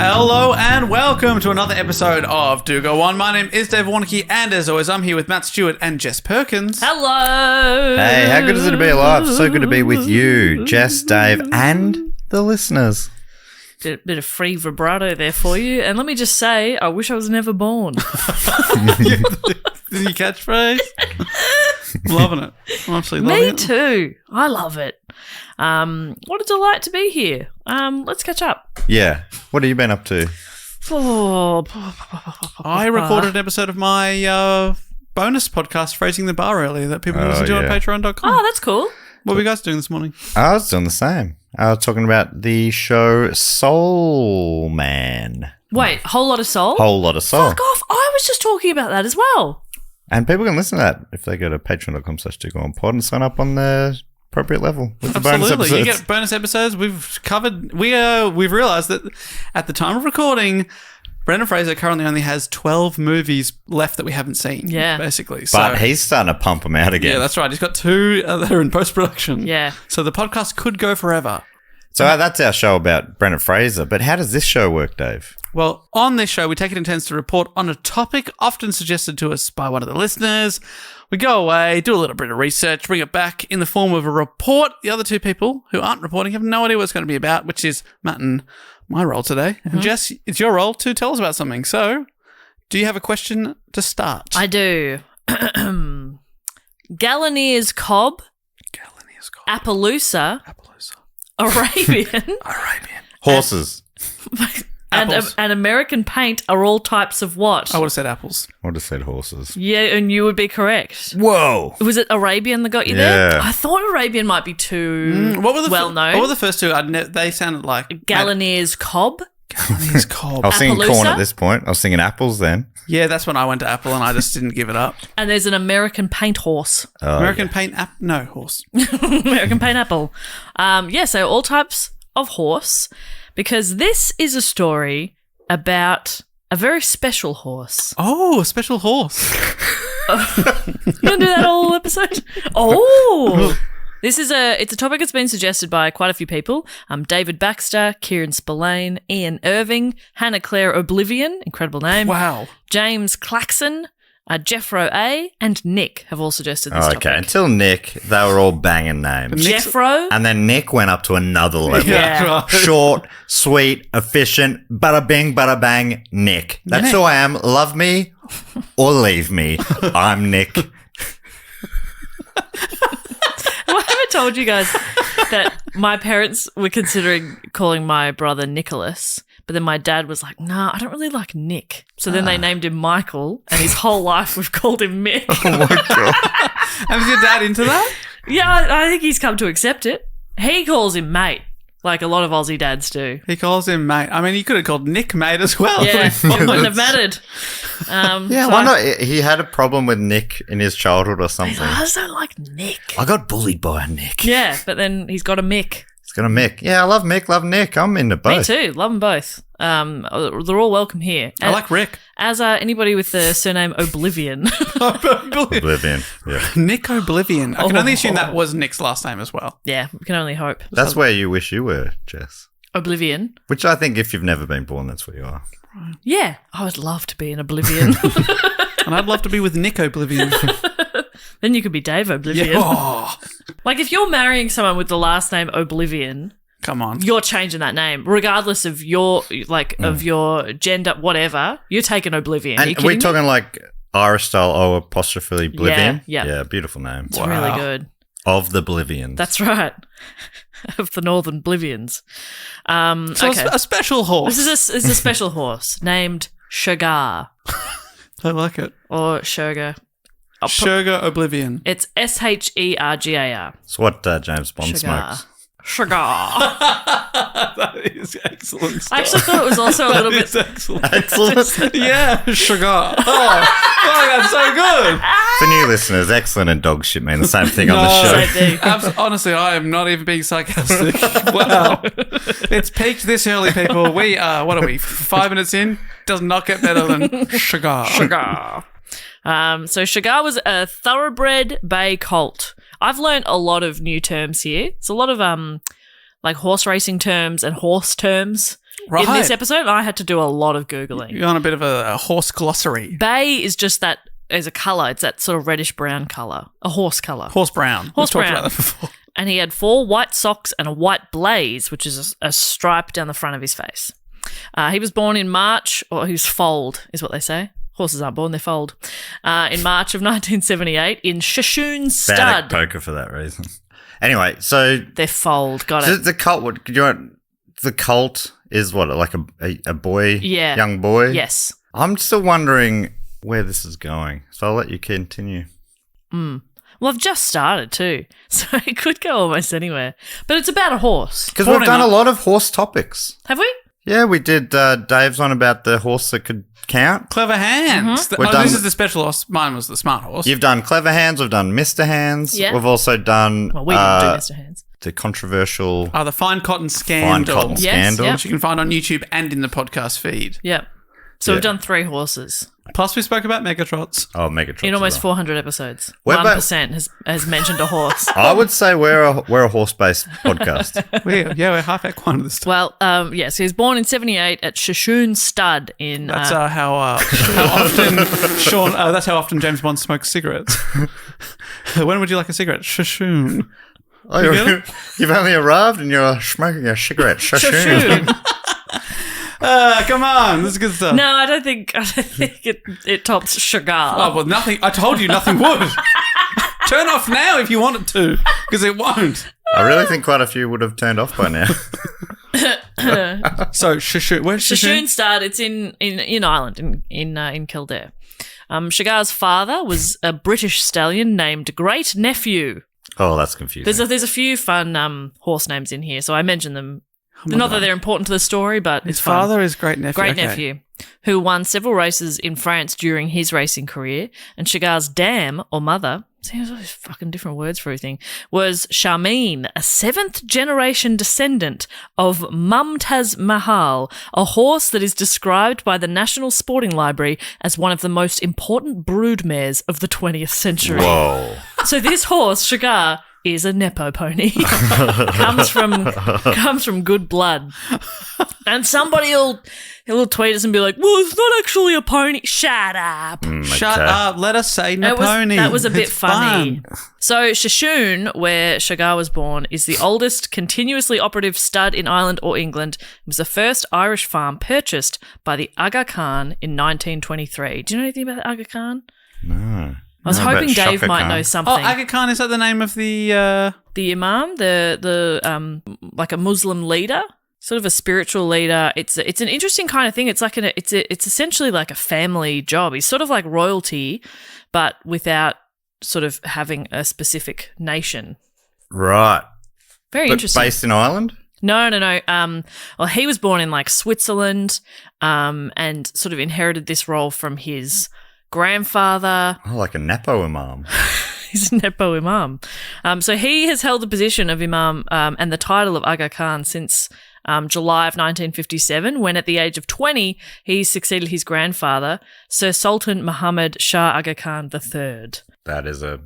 Hello and welcome to another episode of Do Go On. My name is Dave Warnocky, and as always, I'm here with Matt Stewart and Jess Perkins. Hello. Hey, how good is it to be alive? So good to be with you, Jess, Dave, and the listeners. Bit of free vibrato there for you. And let me just say, I wish I was never born. The catchphrase? I'm loving it. I'm absolutely loving it. Me too. I love it. What a delight to be here. Let's catch up. Yeah. What have you been up to? I recorded an episode of my bonus podcast, Phrasing the Bar, earlier that people can listen to on patreon.com. Oh, that's cool. What were you guys doing this morning? I was doing the same. I was talking about the show Soul Man. Wait, Whole Lot of Soul? Whole Lot of Soul. Fuck off. I was just talking about that as well. And people can listen to that if they go to patreon.com/DoGoOnPod and sign up on the appropriate level with the bonus Absolutely. episodes. You get bonus episodes. We've realised that at the time of recording, Brendan Fraser currently only has 12 movies left that we haven't seen. Yeah. Basically. But he's starting to pump them out again. Yeah, that's right. He's got 2 that are in post-production. Yeah. So the podcast could go forever. So that's our show about Brendan Fraser. But how does this show work, Dave? Well, on this show, we take it in turns to report on a topic often suggested to us by one of the listeners. We go away, do a little bit of research, bring it back in the form of a report. The other 2 people who aren't reporting have no idea what it's going to be about, which is Matt and my role today. Mm-hmm. And Jess, it's your role to tell us about something. So, do you have a question to start? I do. Gallonier's Cob. Appaloosa. Arabian. Horses. And American Paint are all types of what? I would have said apples. I would have said horses. Yeah, and you would be correct. Whoa. Was it Arabian that got you there? I thought Arabian might be too well-known. What were the first 2? They sounded like... Gallonier's Cob. Gallonier's Cob. I was singing Appaloosa? corn at this point. I was singing apples then. Yeah, that's when I went to Apple and I just didn't give it up. And there's an American Paint horse. American Paint no, horse. American Paint apple. So all types of horse, because this is a story about a very special horse. Oh, a special horse. You gonna do that whole episode? Oh, it's a topic that's been suggested by quite a few people. David Baxter, Kieran Spillane, Ian Irving, Hannah Claire Oblivion, incredible name. Wow. James Claxon, Jeffro A, and Nick have all suggested this topic. Okay, until Nick, they were all banging names. Jeffro. And then Nick went up to another level. Yeah. Right. Short, sweet, efficient, bada bing, bada bang, Nick. That's who I am. Love me or leave me. I'm Nick. I haven't told you guys that my parents were considering calling my brother Nicholas, but then my dad was like, nah, I don't really like Nick. So then they named him Michael, and his whole life we've called him Mick. Oh, my God. And is your dad into that? Yeah, I think he's come to accept it. He calls him mate, like a lot of Aussie dads do. He calls him mate. I mean, he could have called Nick mate as well. Yeah, it wouldn't have mattered. Why not? He had a problem with Nick in his childhood or something. I just don't like Nick. I got bullied by a Nick. Yeah, but then he's got a Mick. He's got a Mick. Yeah, I love Mick, love Nick. I'm into both. Me too. Love them both. They're all welcome here. I like Rick. As anybody with the surname Oblivion. Oblivion. Yeah. Nick Oblivion. I can only assume that was Nick's last name as well. Yeah, we can only hope. That's where you wish you were, Jess. Oblivion. Which I think if you've never been born, that's where you are. Yeah, I would love to be in Oblivion. And I'd love to be with Nick Oblivion. Then you could be Dave Oblivion. Yeah. Oh. Like if you're marrying someone with the last name Oblivion, come on, you're changing that name regardless of your of your gender, whatever. You're taking Oblivion. And are we talking like Irish style O''Oblivion? Yeah. Beautiful name. It's really good. Of the Oblivions. That's right. Of the Northern Oblivions. So a special horse. This is a special horse named Shergar. I like it. Or Shergar. Shergar Oblivion. It's Shergar. It's what James Bond smokes. Shergar. That is excellent stuff. I actually thought it was also a little bit... excellent. Excellent. Yeah, Shergar. Oh, that's so good. For new listeners, excellent and dog shit mean the same thing on the show. Same thing. Honestly, I am not even being sarcastic. Wow. It's peaked this early, people. We are, what are we, 5 minutes in? Does not get better than Shergar. Shergar. So Shergar was a thoroughbred bay colt. I've learned a lot of new terms here. It's a lot of like horse racing terms and horse terms. Right. in this episode. I had to do a lot of Googling. You're on a bit of a horse glossary. Bay is just that as a colour. It's that sort of reddish-brown colour. A horse colour. Horse brown. Horse We've talked brown. about that before. And he had 4 white socks and a white blaze, which is a stripe down the front of his face. He was born in March, or he was foaled, is what they say. Horses aren't born, they're foaled. In March of 1978 in Shashoon Bad Stud. at poker for that reason. Anyway, so They're foaled, got so it. the cult. What do you want? The cult is what, like a boy, Yeah. young boy. Yes. I'm still wondering where this is going, so I'll let you continue. Well, I've just started too, so it could go almost anywhere. But it's about a horse. Because Born we've in done a- a lot of horse topics. Have we? Yeah, we did. Dave's on about the horse that could count. Clever hands. We've done- This is the special horse. Mine was the smart horse. You've done Clever Hands. We've done Mr. Hands. Yeah. We've also done Well, we didn't do Mr. Hands. the controversial The Fine Cotton Fine Scandal. Cotton Yes, Scandal. yep. Which you can find on YouTube and in the podcast feed. Yeah. So Yeah. we've done 3 horses Plus, we spoke about Megatrots. Oh, Megatron. in almost 400 episodes. We're 1% has mentioned a horse. I would say we're a horse-based podcast. We're half at one of this. Well, yes, he was born in 78 at Shashoon Stud in... That's how often Sean. That's how often James Bond smokes cigarettes. When would you like a cigarette? Shashoon. Oh, You get it? you've only arrived and you're smoking a cigarette. Shashoon. Shashoon. Come on, this is good stuff. No, I don't think it tops Shergar. Oh well, nothing. I told you nothing would. Turn off now if you want it to, because it won't. I really think quite a few would have turned off by now. So Shashoon. Where's Shashoon Shashoon? Stud, it's in Ireland, in Kildare. Shergar's father was a British stallion named Great Nephew. Oh, that's confusing. There's a few fun horse names in here, so I mentioned them. Not that they're important to the story, but His it's fun. father is Great Nephew. Great Okay. Nephew, who won several races in France during his racing career, and Shergar's dam, or mother, see, there's all these fucking different words for everything, was Charmine, a 7th-generation descendant of Mumtaz Mahal, a horse that is described by the National Sporting Library as one of the most important broodmares of the 20th century. Whoa. So this horse, Shergar, is a nepo pony. comes from good blood. And somebody will tweet us and be like, "Well, it's not actually a pony." Shut up. Shut Okay. up. Let us say Naponi. That was a bit It's funny. fun. So Shashoon, where Shergar was born, is the oldest continuously operative stud in Ireland or England. It was the first Irish farm purchased by the Aga Khan in 1923. Do you know anything about the Aga Khan? No. I was Know about hoping Dave Shaka might Khan. know Oh, something. Aga Khan, is that the name of the... The imam, the like a Muslim leader, sort of a spiritual leader. It's an interesting kind of thing. It's like it's essentially like a family job. He's sort of like royalty, but without sort of having a specific nation. Right. Very But interesting. based in Ireland? No. Well, he was born in like Switzerland, and sort of inherited this role from his grandfather. Oh, like a Nepo imam. He's a Nepo Imam. So he has held the position of Imam and the title of Aga Khan since July of 1957, when at the age of 20, he succeeded his grandfather, Sir Sultan Muhammad Shah Aga Khan III. That is a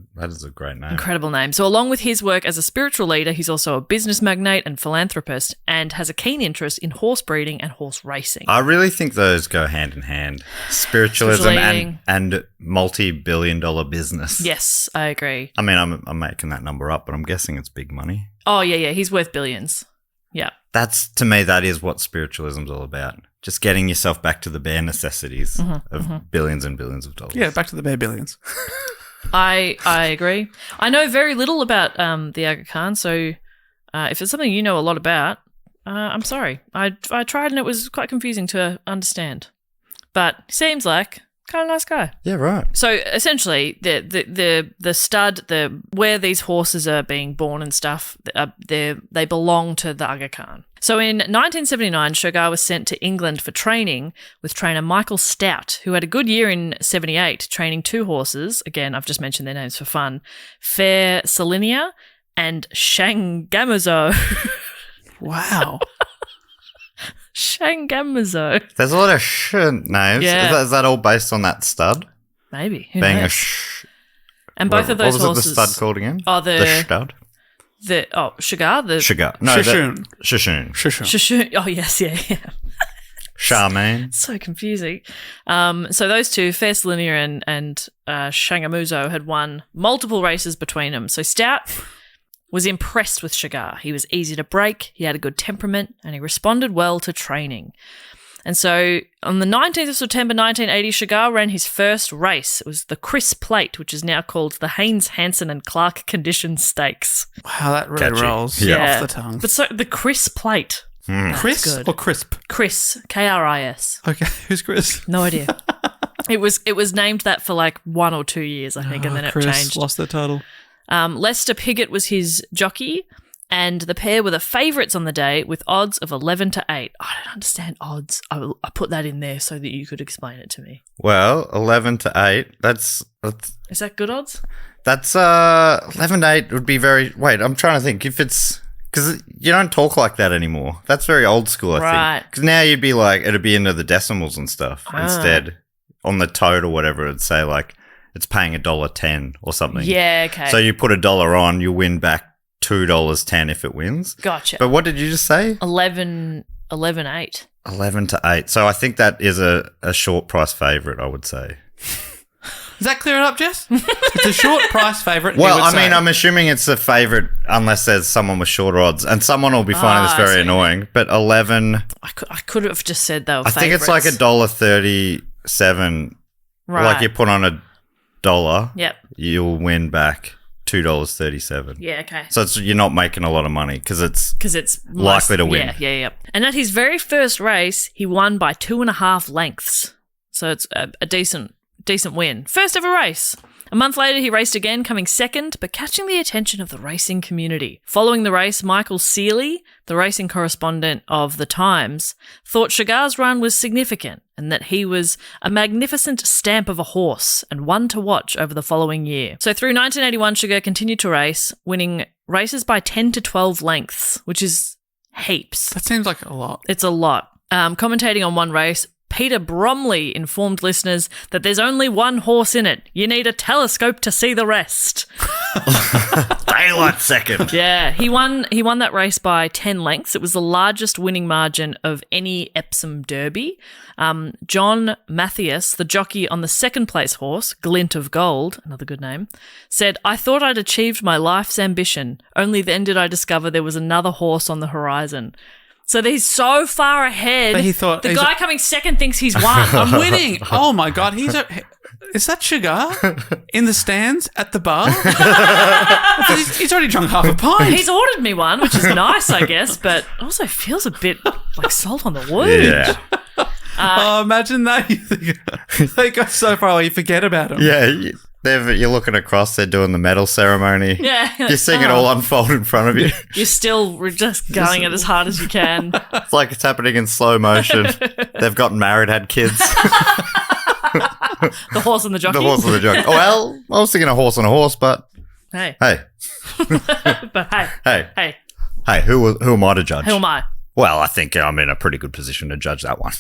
great name. Incredible name. So along with his work as a spiritual leader, he's also a business magnate and philanthropist, and has a keen interest in horse breeding and horse racing. I really think those go hand in hand. Spiritualism Spiritual and multi-billion-dollar business. Yes, I agree. I mean, I'm making that number up, but I'm guessing it's big money. Oh, yeah, he's worth billions. Yeah. That's, to me, that is what spiritualism's all about. Just getting yourself back to the bare necessities of billions and billions of dollars. Yeah, back to the bare billions. I agree. I know very little about the Aga Khan, so if it's something you know a lot about, I'm sorry. I tried and it was quite confusing to understand. But he seems like kind of nice guy. Yeah, right. So essentially, the stud, where these horses are being born and stuff, they belong to the Aga Khan. So in 1979, Shergar was sent to England for training with trainer Michael Stout, who had a good year in 78, training 2 horses. Again, I've just mentioned their names for fun: Fair Salinia and Shangamazo. Wow. Shangamazo. There's a lot of names. Yeah. Is that all based on that stud? Maybe. Who Being knows? And both of those what was horses. it the stud called again? Oh, the stud? Shergar, Sugar. No, Shashoon. Shashoon. Shashoon. Shashoon. Oh, yes, yeah. Charmaine. So confusing. So those two, Fierce Linear and Shangamuzo, had won multiple races between them. So Stout was impressed with Shergar. He was easy to break, he had a good temperament, and he responded well to training. And so on the 19th of September 1980, Shergar ran his first race. It was the Chris Plate, which is now called the Haynes, Hansen and Clark Condition Stakes. Wow, that really Catchy. rolls Yeah. off the tongue. But so the Chris Plate. Chris good. or Crisp? Chris, K-R-I-S. Okay, who's Chris? No idea. It was named that for like 1 or 2 years, I think, and then it Chris changed. lost the title. Lester Piggott was his jockey, and the pair were the favourites on the day with odds of 11-8. I don't understand odds. I put that in there so that you could explain it to me. Well, 11-8. That's Is that good odds? 11-8 would be very. Wait, I'm trying to think if it's because you don't talk like that anymore. That's very old school, I Right. think. Because now you'd be like it'd be into the decimals and stuff instead. On the tote or whatever, it'd say like it's paying $1.10 or something. Yeah, okay. So you put $1 on, you win back $2.10 if it wins. Gotcha. But what did you just say? 11-8. 11-8. So I think that is a short price favourite, I would say. Does that clear it up, Jess? It's a short price favourite. Well, I mean, I'm assuming it's a favourite unless there's someone with shorter odds, and someone will be finding this very annoying. But 11, I could have just said they were I think it's like $1.37. Right. Like you put on $1, Yep. you'll win back $2.37. Yeah, okay. So you're not making a lot of money because it's likely to win. Yeah. And at his very first race, he won by 2.5 lengths. So it's a decent win. First ever race. A month later, he raced again, coming second, but catching the attention of the racing community. Following the race, Michael Seeley, the racing correspondent of The Times, thought Shergar's run was significant and that he was a magnificent stamp of a horse and one to watch over the following year. So through 1981, Shergar continued to race, winning races by 10 to 12 lengths, which is heaps. That seems like a lot. It's a lot. Commentating on one race, Peter Bromley informed listeners that there's only one horse in it. You need a telescope to see the rest. Daylight second. Yeah, he won that race by 10 lengths. It was the largest winning margin of any Epsom Derby. John Matthias, the jockey on the second place horse, Glint of Gold, another good name, said, "I thought I'd achieved my life's ambition. Only then did I discover there was another horse on the horizon." So he's so far ahead. But he thought the guy coming second thinks he's won. I'm winning. Oh my God. Is that Shergar in the stands at the bar? he's already drunk half a pint. He's ordered me one, which is nice, I guess, but also feels a bit like salt on the wound. Yeah. Imagine that. They go so far away, you forget about him. Yeah. You're looking across, they're doing the medal ceremony. Yeah. You're seeing it all unfold in front of you. You're still just going it as hard as you can. It's like it's happening in slow motion. They've gotten married, had kids. The horse and the jockey. The horse and the jockey. Oh, well, I was thinking a horse and a horse, but Hey. hey, Hey. who am I to judge? Who am I? Well, I think I'm in a pretty good position to judge that one.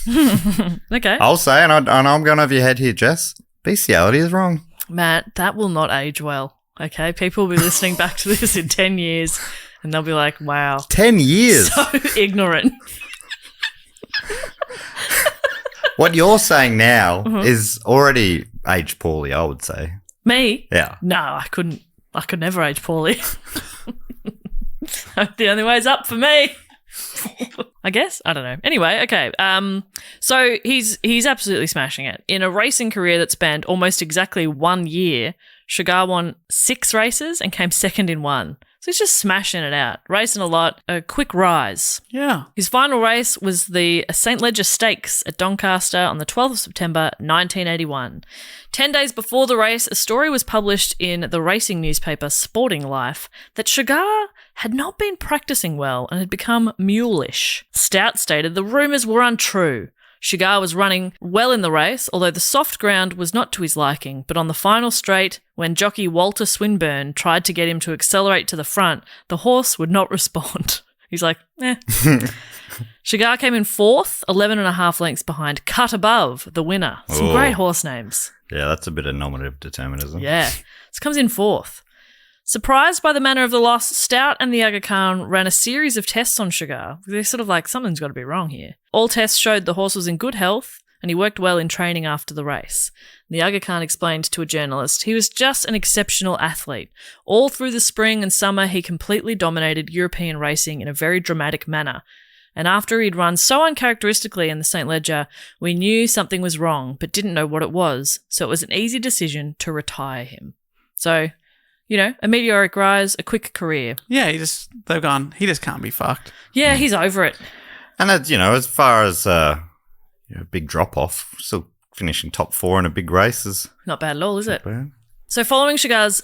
Okay. I'll say, and I'm going over your head here, Jess, bestiality is wrong. Matt, that will not age well. Okay? People will be listening back to this in 10 years and they'll be like, wow. 10 years? So ignorant. What you're saying now is already aged poorly, I would say. Me? Yeah. No, I could never age poorly. The only way's up for me. I guess. I don't know. Anyway, okay. So he's absolutely smashing it. In a racing career that spanned almost exactly 1 year, Shergar won 6 races and came second in 1. So he's just smashing it out, racing a lot, a quick rise. Yeah. His final race was the St. Leger Stakes at Doncaster on the 12th of September, 1981. 10 days before the race, a story was published in the racing newspaper Sporting Life that Shergar had not been practicing well and had become mulish. Stout stated the rumours were untrue. Shergar was running well in the race, although the soft ground was not to his liking, but on the final straight, when jockey Walter Swinburne tried to get him to accelerate to the front, the horse would not respond. He's like, eh. Shergar came in 4th, 11.5 lengths behind Cut Above, the winner. Some great horse names. Yeah, that's a bit of nominative determinism. Yeah. This comes in 4th. Surprised by the manner of the loss, Stout and the Aga Khan ran a series of tests on Shergar. They're sort of like, something's got to be wrong here. All tests showed the horse was in good health and he worked well in training after the race. The Aga Khan explained to a journalist, he was just an exceptional athlete. All through the spring and summer, he completely dominated European racing in a very dramatic manner. And after he'd run so uncharacteristically in the St. Leger, we knew something was wrong, but didn't know what it was. So it was an easy decision to retire him. So... a meteoric rise, a quick career. Yeah, they've gone, he just can't be fucked. Yeah, he's over it. And as far as big drop off, still finishing top 4 in a big race is Not bad at all, is it? bad. So following Shergar's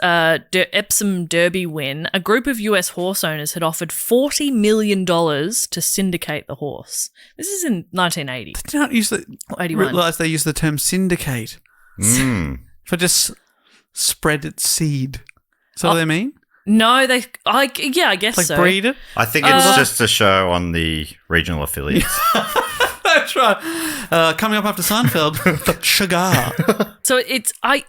Epsom Derby win, a group of US horse owners had offered $40 million to syndicate the horse. This is in 1980. Did not use the... Or 81. Realise they use the term syndicate for just spread its seed. Is that what they mean? No, I guess Like so. breed it? I think it's just a show on the regional affiliates. That's right. Coming up after Seinfeld, Shergar. So I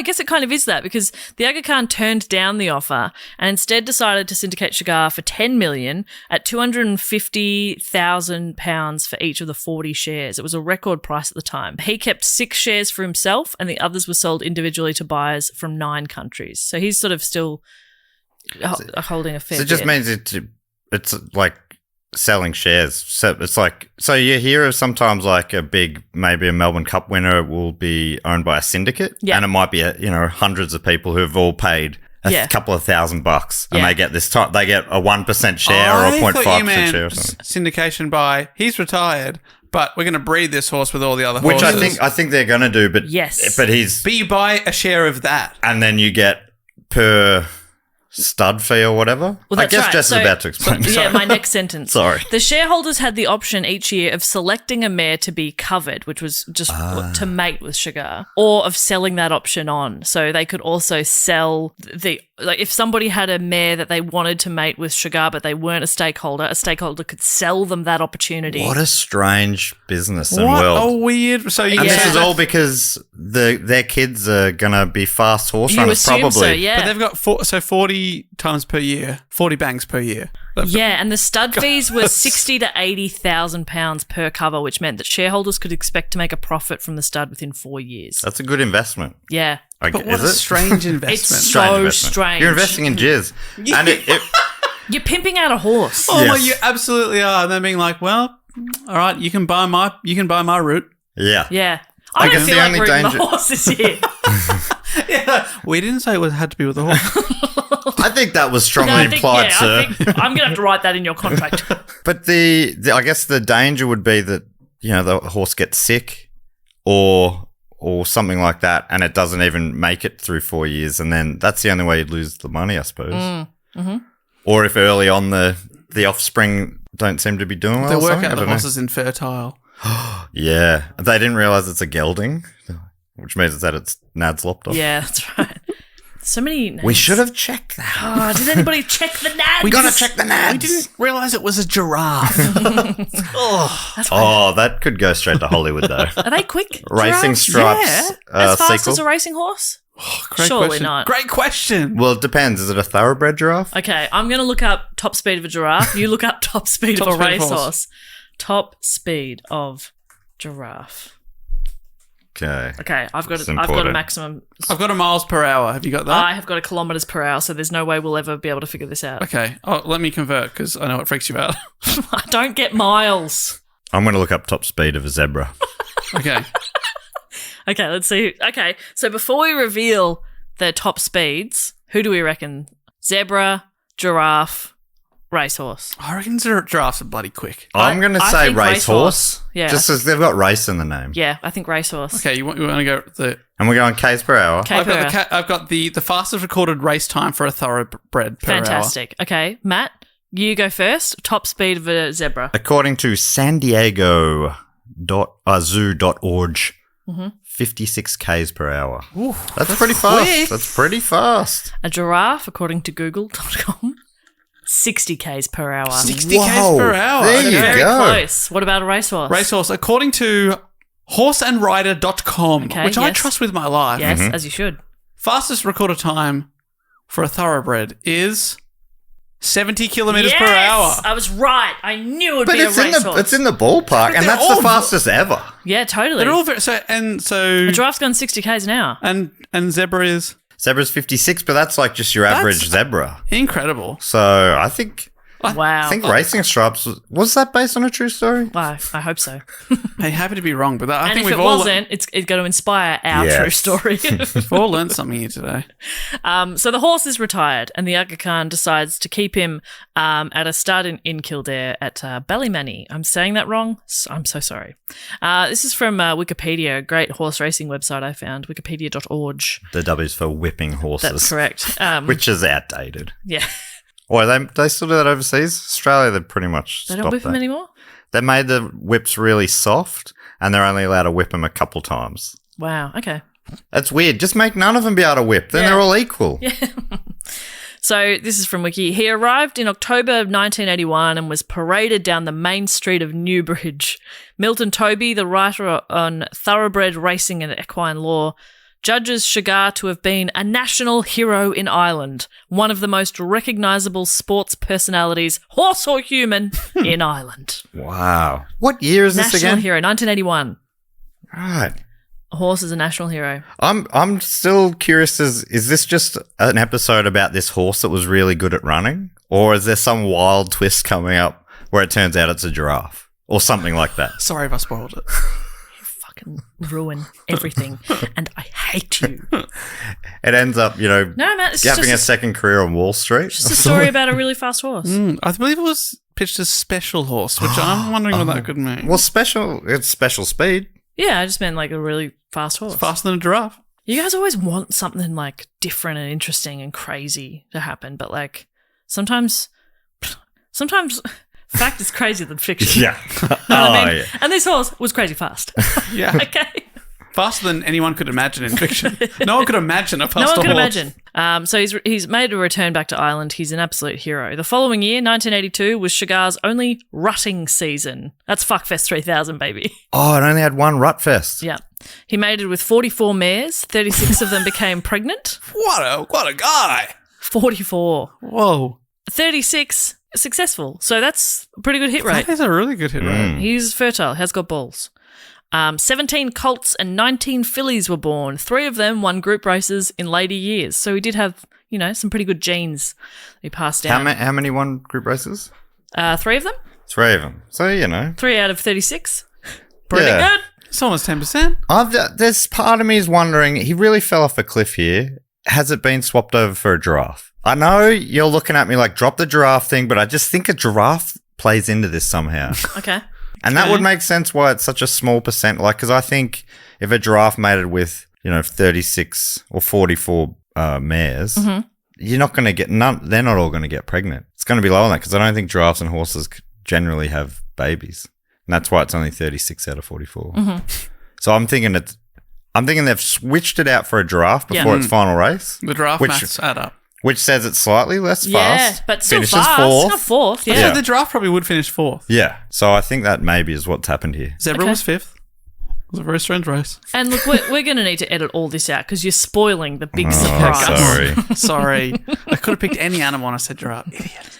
guess it kind of is that because the Aga Khan turned down the offer and instead decided to syndicate Shergar for $10 million at £250,000 for each of the 40 shares. It was a record price at the time. He kept 6 shares for himself and the others were sold individually to buyers from 9 countries. So he's sort of still holding a fair So it just bit. means it's like selling shares. So it's like, so you hear of sometimes like maybe a Melbourne Cup winner will be owned by a syndicate, and it might be hundreds of people who have all paid a couple of $1,000, and they get they get a 1% share or a 0.5% share or something. Syndication by he's retired, but we're going to breed this horse with all the other Which horses. I think they're going to do, but Yes. but you buy a share of that. and then you get per stud fee or whatever. Well, I that's guess right. Jess is about to explain. Yeah, my next sentence. Sorry. The shareholders had the option each year of selecting a mare to be covered, which was just to mate with Shergar, or of selling that option on. So they could also sell if somebody had a mare that they wanted to mate with Shergar, but they weren't a stakeholder could sell them that opportunity. What a strange business and What world. a weird... So you And can this say is all because their kids are going to be fast horse You runners, assume probably. so, yeah. But they've got 40 times per year, 40 bangs per year. Yeah, and the stud fees were £60,000 to £80,000 per cover, which meant that shareholders could expect to make a profit from the stud within 4 years. That's a good investment. Yeah. But what is a it? strange investment. It's Strange so investment. strange. You're investing in jizz. And You're pimping out a horse. Oh my, Yes. you absolutely are. And then being like, well, all right, you can buy my route. yeah. Yeah. I don't guess feel the like only rooting danger- the horse this year. Yeah, we didn't say it had to be with the horse. I think that was strongly No, I think, implied, yeah, sir. I think I'm going to have to write that in your contract. But I guess the danger would be that, the horse gets sick or something like that, and it doesn't even make it through 4 years, and then that's the only way you'd lose the money, I suppose. Mm-hmm. Or if early on the offspring don't seem to be doing well. They or work something, out I the don't know. horse is infertile. Yeah, they didn't realize it's a gelding, which means that it's nads lopped off. Yeah, that's right. So many names. We should have checked that. Oh, did anybody check the nads? We gotta check the nads. We didn't realise it was a giraffe. Oh, that could go straight to Hollywood though. Are they quick? Racing giraffes? Stripes As fast sequel. as a racing horse? Great Surely question. not. Great question. Well, it depends. Is it a thoroughbred giraffe? Okay, I'm going to look up top speed of a giraffe. You look up top speed Top of a speed of horse. racehorse. Top speed of giraffe. Okay. Okay, I've got It's a important. maximum. I've got a miles per hour. Have you got that? I have got a kilometres per hour, so there's no way we'll ever be able to figure this out. Okay. Oh, let me convert because I know it freaks you out. I don't get miles. I'm going to look up top speed of a zebra. Okay. Okay, let's see. Okay, so before we reveal their top speeds, who do we reckon? Zebra, giraffe, racehorse. I reckon giraffes are bloody quick. I'm going to I say think racehorse. Yeah. Just as they've got race in the name. Yeah, I think racehorse. Okay, you want to go the... And we're going K's per hour. Okay, I've got the fastest recorded race time for a thoroughbred per fantastic. Okay, Matt, you go first. Top speed of a zebra. According to San Diego zoo.org, 56 K's per hour. Ooh, That's pretty fast. quick. That's pretty fast. A giraffe, according to google.com, 60 k's per hour. 60 Whoa, k's per hour. there Okay. you Very go. close. What about a racehorse? Racehorse, according to horseandrider.com, Okay, which I yes. trust with my life. Yes, as you should. Fastest recorded time for a thoroughbred is 70 kilometers per Yes! hour. I was right. I knew it would But be a it's in racehorse. it's in the ballpark, and they're that's all- the fastest ever. Yeah, totally. They're all very, so A giraffe's gone 60 k's an hour. and zebra is Zebra's 56, but that's like just your average zebra. incredible. So I think Wow. Racing Stripes was that based on a true story? I hope so. Hey, happy to be wrong, but I And think if we've it all wasn't, it's going to inspire our Yes. true story. we've all learned something here today. So the horse is retired, and the Aga Khan decides to keep him at a stud in Kildare at Ballymoney. I'm saying that wrong. I'm so sorry. This is from Wikipedia, a great horse racing website I found, wikipedia.org. The W's for whipping horses. That's correct. Which is outdated. Yeah. Or they still do that overseas? Australia, they've pretty much They stopped don't whip that. him anymore? They made the whips really soft, and they're only allowed to whip them a couple times. Wow. Okay. That's weird. Just make none of them be able to whip. Then Yeah. they're all equal. So this is from Wiki. He arrived in October of 1981 and was paraded down the main street of Newbridge. Milton Toby, the writer on Thoroughbred Racing and Equine Law, judges Shergar to have been a national hero in Ireland, one of the most recognisable sports personalities, horse or human, in Ireland. Wow. What year is this National again? hero, 1981. Right. A horse is a national hero. I'm still curious. Is this just an episode about this horse that was really good at running, or is there some wild twist coming up where it turns out it's a giraffe or something like that? Sorry if I spoiled it. Fucking ruin everything, and I hate you. It ends up, No, man, it's having a just second career on Wall Street. a story about a really fast horse. I believe it was pitched as special horse, which I'm wondering what that could mean. Well, it's special speed. Yeah, I just meant like a really fast horse. Faster than a giraffe. You guys always want something like different and interesting and crazy to happen, but like sometimes fact is crazier than fiction. Yeah. You know what I mean? yeah. And this horse was crazy fast. Yeah. Okay. Faster than anyone could imagine in fiction. No one could imagine a faster No one horse. could imagine. So he's made a return back to Ireland. He's an absolute hero. The following year, 1982, was Shergar's only rutting season. That's Fuckfest 3000, baby. Oh, it only had one rut fest. Yeah. He mated with 44 mares. 36 of them became pregnant. What a guy. 44. Whoa. 36 successful. So that's a pretty good hit rate. That is a really good hit rate. He's fertile, has got balls. 17 colts and 19 fillies were born. 3 of them won group races in later years. So he did have, some pretty good genes he passed down. How many won group races? 3 of them? 3 of them. So, 3 out of 36. Pretty Yeah. good. It's almost 10%. There's part of me is wondering, he really fell off a cliff here. Has it been swapped over for a giraffe? I know you're looking at me like, drop the giraffe thing, but I just think a giraffe plays into this somehow. Okay. And that would make sense why it's such a small percent. Like, because I think if a giraffe mated with, 36 or 44 mares, you're not going to get they're not all going to get pregnant. It's going to be lower than that because I don't think giraffes and horses generally have babies. And that's why it's only 36 out of 44. So I'm thinking they've switched it out for a giraffe before its final race. The giraffe Which- maths add up. Which says it's slightly less Yeah, fast. but still Finishes fast. fourth. Not fourth, yeah. Yeah. So the giraffe probably would finish fourth. Yeah. So I think that maybe is what's happened here. Zebra Okay. was fifth. It was a very strange race. And look, we're going to need to edit all this out because you're spoiling the big surprise. Sorry. Sorry. I could have picked any animal and I said giraffe. Idiot.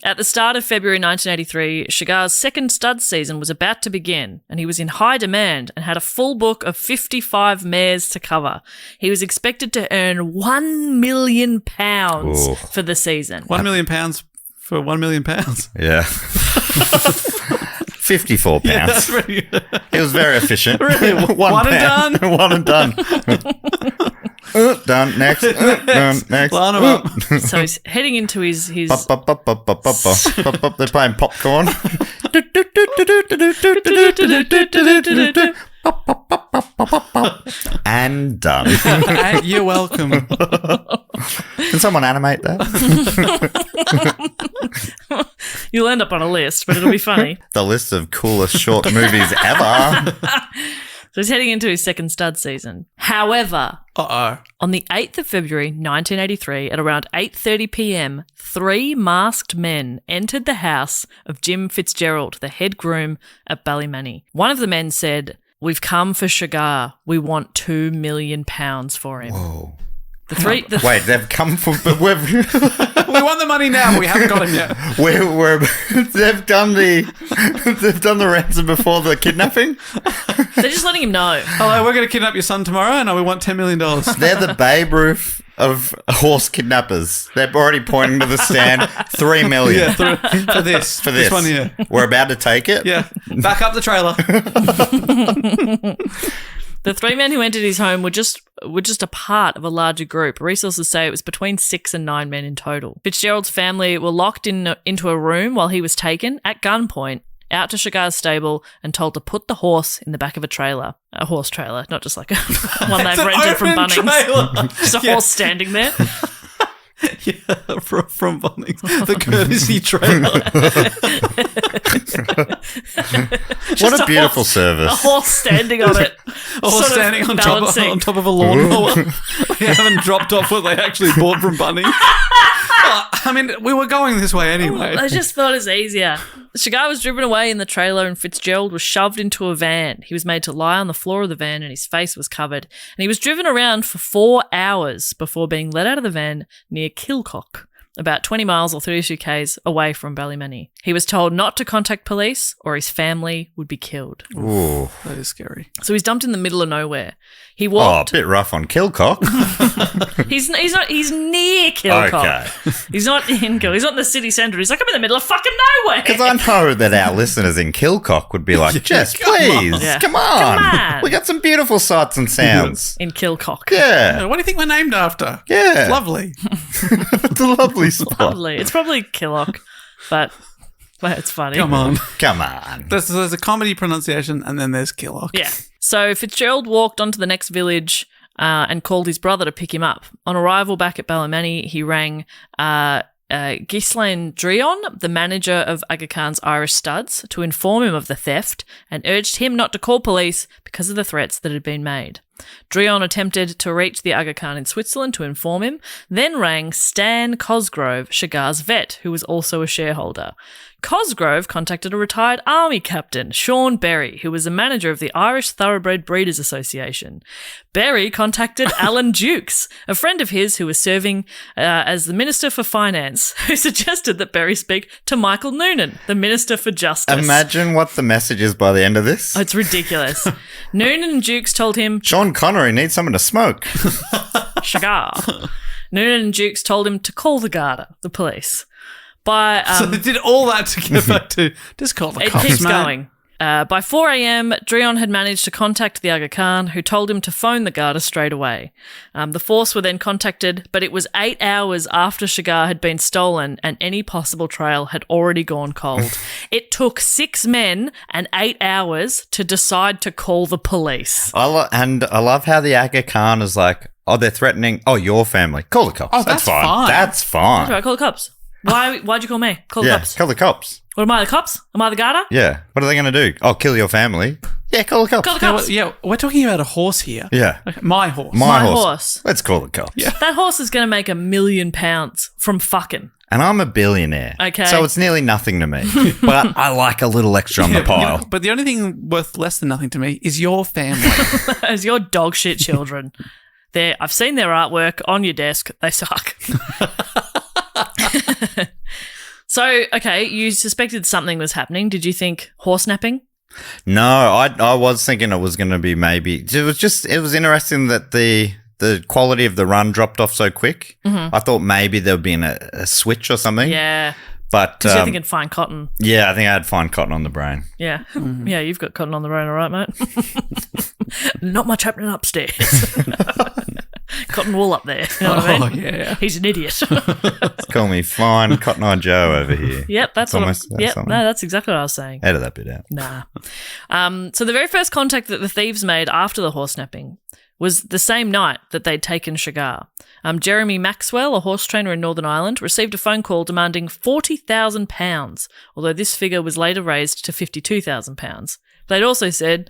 At the start of February 1983, Shergar's second stud season was about to begin, and he was in high demand and had a full book of 55 mares to cover. He was expected to earn £1 million Ooh. for the season. £1 million for £1 million. Yeah. 54 pounds. That's pretty good. He was very efficient. Really? One and pound. One and done. Done. Next. Done. Next. Line 'em up. So he's heading into his Bop, bop, bop, bop, bop, bop, bop, bop. They're playing popcorn. And done. You're welcome. Can someone animate that? You'll end up on a list, but it'll be funny. The list of coolest short movies ever. So he's heading into his second stud season. However, on the 8th of February 1983 at around 8:30 p.m, 3 masked men entered the house of Jim Fitzgerald, the head groom at Ballymoney. One of the men said, "We've come for Shergar. We want £2 million for him." Whoa. The three. Wait, they've come from. But we've We want the money now, but we haven't got him yet. they've done the ransom before the kidnapping. They're just letting him know. Hello, we're going to kidnap your son tomorrow, and we want $10 million. They're the Babe Ruth of horse kidnappers. They're already pointing to the stand. $3 million. Yeah, for this. For this one here. We're about to take it. Yeah. Back up the trailer. The three men who entered his home were just a part of a larger group. Resources say it was between 6 and 9 men in total. Fitzgerald's family were locked into a room while he was taken at gunpoint out to Shergar's stable and told to put the horse in the back of a trailer. A horse trailer, not just like one they've rented from Bunnings. Just a horse standing there. Yeah, from Bunnings. The courtesy trailer. What a beautiful service. A horse standing on it. A horse standing on top of a lawnmower. They haven't dropped off what they actually bought from Bunnings. I mean, we were going this way anyway. I just thought it's easier. Shergar was driven away in the trailer and Fitzgerald was shoved into a van. He was made to lie on the floor of the van and his face was covered. And he was driven around for 4 hours before being let out of the van near Kilcock, about 20 miles or 32 k's away from Ballymoney. He was told not to contact police or his family would be killed. Ooh. That is scary. So he's dumped in the middle of nowhere. He Oh, walked. a bit rough on Kilcock. He's near Kilcock. Okay. He's not in Kilcock. He's not in the city centre. He's like, I'm in the middle of fucking nowhere. Because I know that our listeners in Kilcock would be like, Jess, come please, on. Yeah. come on. Come on. We got some beautiful sights and sounds. In Kilcock. Yeah. What do you think we're named after? Yeah. It's lovely. It's a lovely spot. Lovely. It's probably Killock, but it's funny. Come on. Come on. There's a comedy pronunciation and then there's Killock. Yeah. So Fitzgerald walked onto the next village and called his brother to pick him up. On arrival back at Ballymoney, he rang Ghislaine Drion, the manager of Aga Khan's Irish studs, to inform him of the theft and urged him not to call police because of the threats that had been made. Drion attempted to reach the Aga Khan in Switzerland to inform him, then rang Stan Cosgrove, Shergar's vet, who was also a shareholder. Cosgrove contacted a retired army captain, Sean Berry, who was a manager of the Irish Thoroughbred Breeders Association. Berry contacted Alan Dukes, a friend of his who was serving as the Minister for Finance, who suggested that Berry speak to Michael Noonan, the Minister for Justice. Imagine what the message is by the end of this. Oh, it's ridiculous. Noonan and Dukes told him, Sean Connery needs someone to smoke. Shergar. Noonan and Dukes told him to call the Garda, the police. So they did all that to get back to just call the It cops, keeps mate. going. By 4 a.m., Drion had managed to contact the Aga Khan, who told him to phone the Garda straight away. The force were then contacted, but it was 8 hours after Shergar had been stolen and any possible trail had already gone cold. It took 6 men and 8 hours to decide to call the police. I love how the Aga Khan is like, oh, they're threatening, oh, your family. Call the cops. Oh, that's fine. That's fine. All right, call the cops. Why'd you call me? Call the Yeah, cops. call the cops. What am I, the cops? Am I the Garda? Yeah. What are they going to do? Oh, kill your family? Yeah, call the cops. Call the Yeah, cops. yeah, we're talking about a horse here. Yeah. Okay, my horse. My My horse. horse. Let's call the cops. Yeah. That horse is going to make £1 million from fucking. And I'm a billionaire. Okay. So it's nearly nothing to me. But I like a little extra on the pile. But the only thing worth less than nothing to me is your family. As your dog shit children. I've seen their artwork on your desk. They suck. So, okay, you suspected something was happening. Did you think horse napping? No, I was thinking it was going to be maybe. It was interesting that the quality of the run dropped off so quick. Mm-hmm. I thought maybe there would be a switch or something. Yeah. But Because you're thinking fine cotton. yeah, I think I had fine cotton on the brain. Yeah. Yeah, you've got cotton on the brain, all right, mate? Not much happening upstairs. Cotton wool up there. You know what I mean? Yeah. He's an idiot. Call me fine Cotton Eye Joe over here. Yep, that's what almost- that's something. no, that's exactly what I was saying. Edit that bit out. Nah. So the very first contact that the thieves made after the horse napping was the same night that they'd taken Shergar. Jeremy Maxwell, a horse trainer in Northern Ireland, received a phone call demanding £40,000, although this figure was later raised to £52,000. They'd also said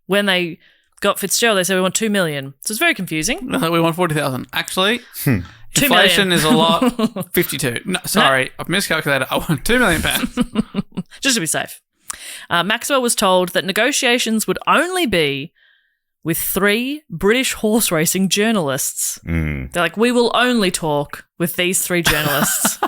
when they got Fitzgerald, they said we want $2 million. So it's very confusing. No, we want 40,000. Actually, 2 inflation million. is a lot. 52. No, sorry, I've miscalculated. I want £2 million. Just to be safe. Maxwell was told that negotiations would only be with 3 British horse racing journalists. They're like, we will only talk with these 3 journalists.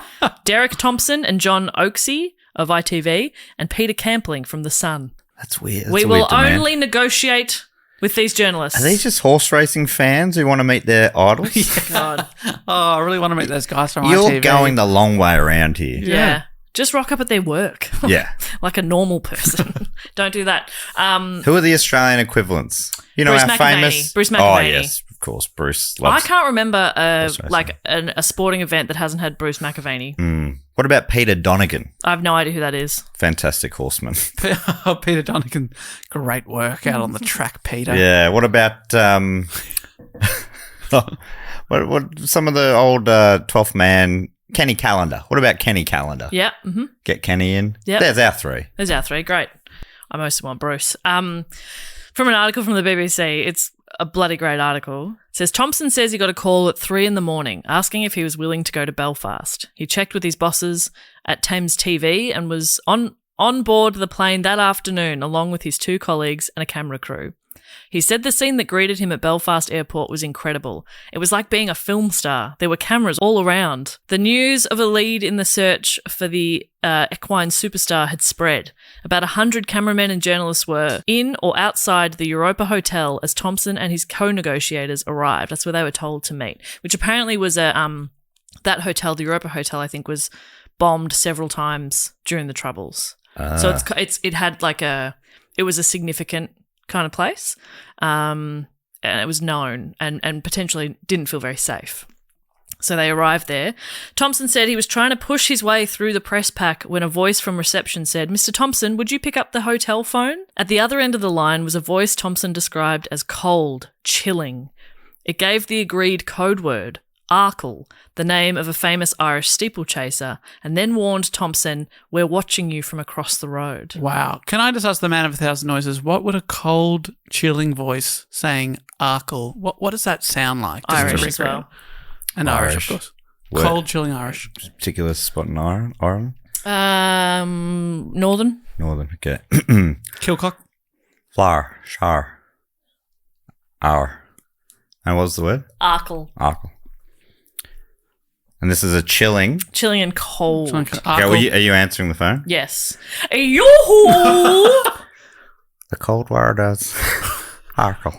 Derek Thompson and John Oaksey of ITV and Peter Campling from The Sun. That's weird. That's we a will weird demand. only negotiate with these journalists. Are these just horse racing fans who want to meet their idols? God. Oh, I really want to meet those guys from You're ITV. going the long way around here. Yeah. Just rock up at their work. Yeah. Like a normal person. Don't do that. Who are the Australian equivalents? You know, Bruce our McAvaney. famous Bruce Oh McAvaney. yes, of course, Bruce. I Loves. can't remember racing. like a sporting event that hasn't had Bruce McAvaney. What about Peter Donegan? I have no idea who that is. Fantastic horseman. Peter Donegan, great work out on the track, Peter. Yeah. What about what some of the old 12th man Kenny Callender? What about Kenny Callender? Yeah. Get Kenny in. Yep. There's our 3. There's our 3. Great. I mostly want Bruce. From an article from the BBC, it's a bloody great article. It says, Thompson says he got a call at 3 a.m. asking if he was willing to go to Belfast. He checked with his bosses at Thames TV and was on board the plane that afternoon along with his 2 colleagues and a camera crew. He said the scene that greeted him at Belfast Airport was incredible. It was like being a film star. There were cameras all around. The news of a lead in the search for the equine superstar had spread. About 100 cameramen and journalists were in or outside the Europa Hotel as Thompson and his co-negotiators arrived. That's where they were told to meet, which apparently was that hotel, the Europa Hotel, I think, was bombed several times during the Troubles. So it had like it was a significant kind of place, and it was known and potentially didn't feel very safe. So they arrived there. Thompson said he was trying to push his way through the press pack when a voice from reception said, "Mr. Thompson, would you pick up the hotel phone?" At the other end of the line was a voice Thompson described as cold, chilling. It gave the agreed code word, Arkle, the name of a famous Irish steeplechaser, and then warned Thompson, "We're watching you from across the road." Wow. Can I just ask the man of 1,000 noises, what would a cold, chilling voice saying Arkle, what does that sound like? Just Irish to as well. recreate? And Irish, Irish. of course. Where? Cold, chilling Irish. Particular spot in Ireland? Northern. Northern. Okay. Kilcock. Flower. Char. Hour. And what was the word? Arkle. Arkle. And this is a chilling. Chilling and cold. Okay, well, are you answering the phone? Yes. Yoo-hoo! The cold wire does. Arkle.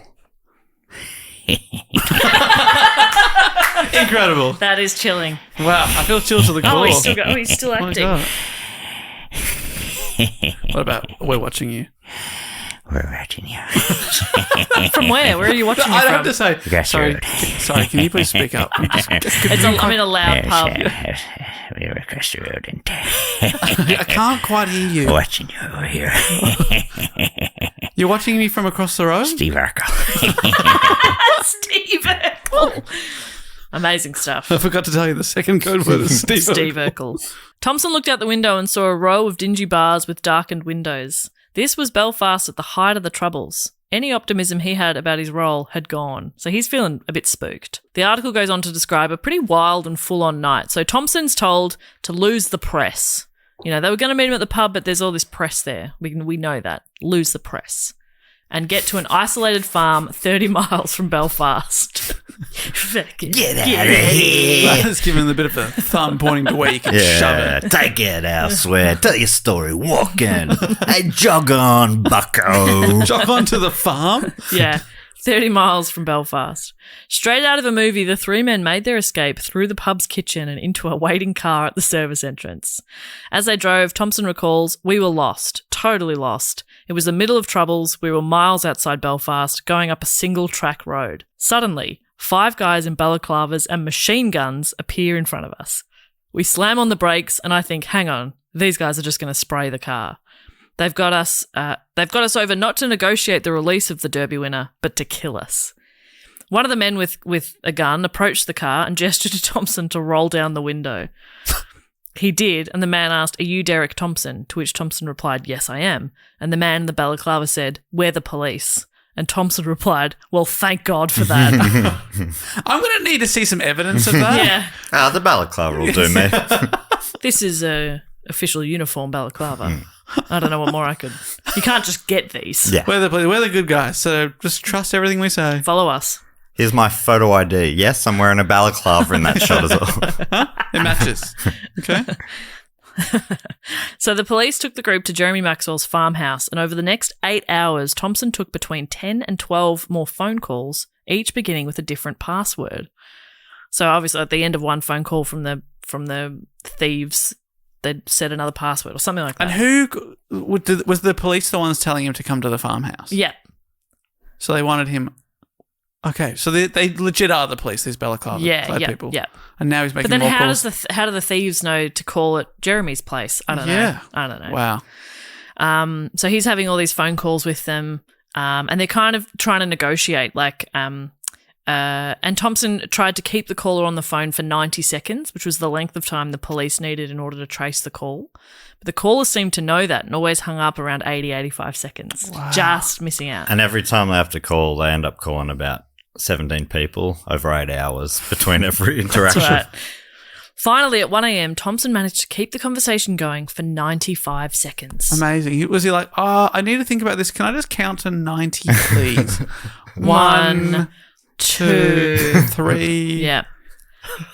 Incredible. That is chilling. Wow. I feel chills to the core. He's still Oh my acting. God. What about We're Watching You? We're watching you. From where? Where are you watching I it have from? to say, Yes, sorry, can you please speak up? I'm in a loud pub. We're across the road and I can't quite hear you. watching you over here. You're watching me from across the road? Steve Arkle. Steve Urkel. Amazing stuff. I forgot to tell you the second code word is Steve. Steve Urkel. Thompson looked out the window and saw a row of dingy bars with darkened windows. This was Belfast at the height of the Troubles. Any optimism he had about his role had gone, so he's feeling a bit spooked. The article goes on to describe a pretty wild and full-on night. So Thompson's told to lose the press. You know, they were going to meet him at the pub, but there's all this press there. We know that. Lose the press. And get to an isolated farm 30 miles from Belfast. Get out of here. That's giving a bit of a thumb pointing to where you can shove it. Take it elsewhere. Tell your story walking. Hey, jog on, bucko. Jog onto the farm? Yeah, 30 miles from Belfast. Straight out of a movie, the 3 men made their escape through the pub's kitchen and into a waiting car at the service entrance. As they drove, Thompson recalls, "We were lost, totally lost. It was the middle of Troubles. We were miles outside Belfast, going up a single track road. Suddenly, 5 guys in balaclavas and machine guns appear in front of us. We slam on the brakes and I think, hang on, these guys are just going to spray the car. They've got us over not to negotiate the release of the Derby winner, but to kill us." One of the men with a gun approached the car and gestured to Thompson to roll down the window. He did, and the man asked, "Are you Derek Thompson?" To which Thompson replied, "Yes, I am." And the man in the balaclava said, "We're the police." And Thompson replied, "Well, thank God for that." I'm going to need to see some evidence of that. Yeah. The balaclava will do me. This is a official uniform balaclava. I don't know what more I could. You can't just get these. Yeah. We're the good guys, so just trust everything we say. Follow us. Here's my photo ID. Yes, I'm wearing a balaclava in that shot as well. It matches. Okay. So the police took the group to Jeremy Maxwell's farmhouse, and over the next 8 hours, Thompson took between 10 and 12 more phone calls, each beginning with a different password. So obviously at the end of one phone call from the thieves, they'd set another password or something like that. And who was the police the ones telling him to come to the farmhouse? Yeah. So they wanted him. Okay, so they legit are the police, these balaclava people. Yeah. And now he's making But then more calls. how do the thieves know to call at Jeremy's place? I don't know. I don't know. Wow. So he's having all these phone calls with them, and they're kind of trying to negotiate. And Thompson tried to keep the caller on the phone for 90 seconds, which was the length of time the police needed in order to trace the call. But the caller seemed to know that and always hung up around 80, 85 seconds, just missing out. And every time they have to call, they end up calling about 17 people over 8 hours between every interaction. That's right. Finally, at 1 a.m., Thompson managed to keep the conversation going for 95 seconds. Amazing. Was he like, I need to think about this. Can I just count to 90, please? 1, 2, 3. Yeah.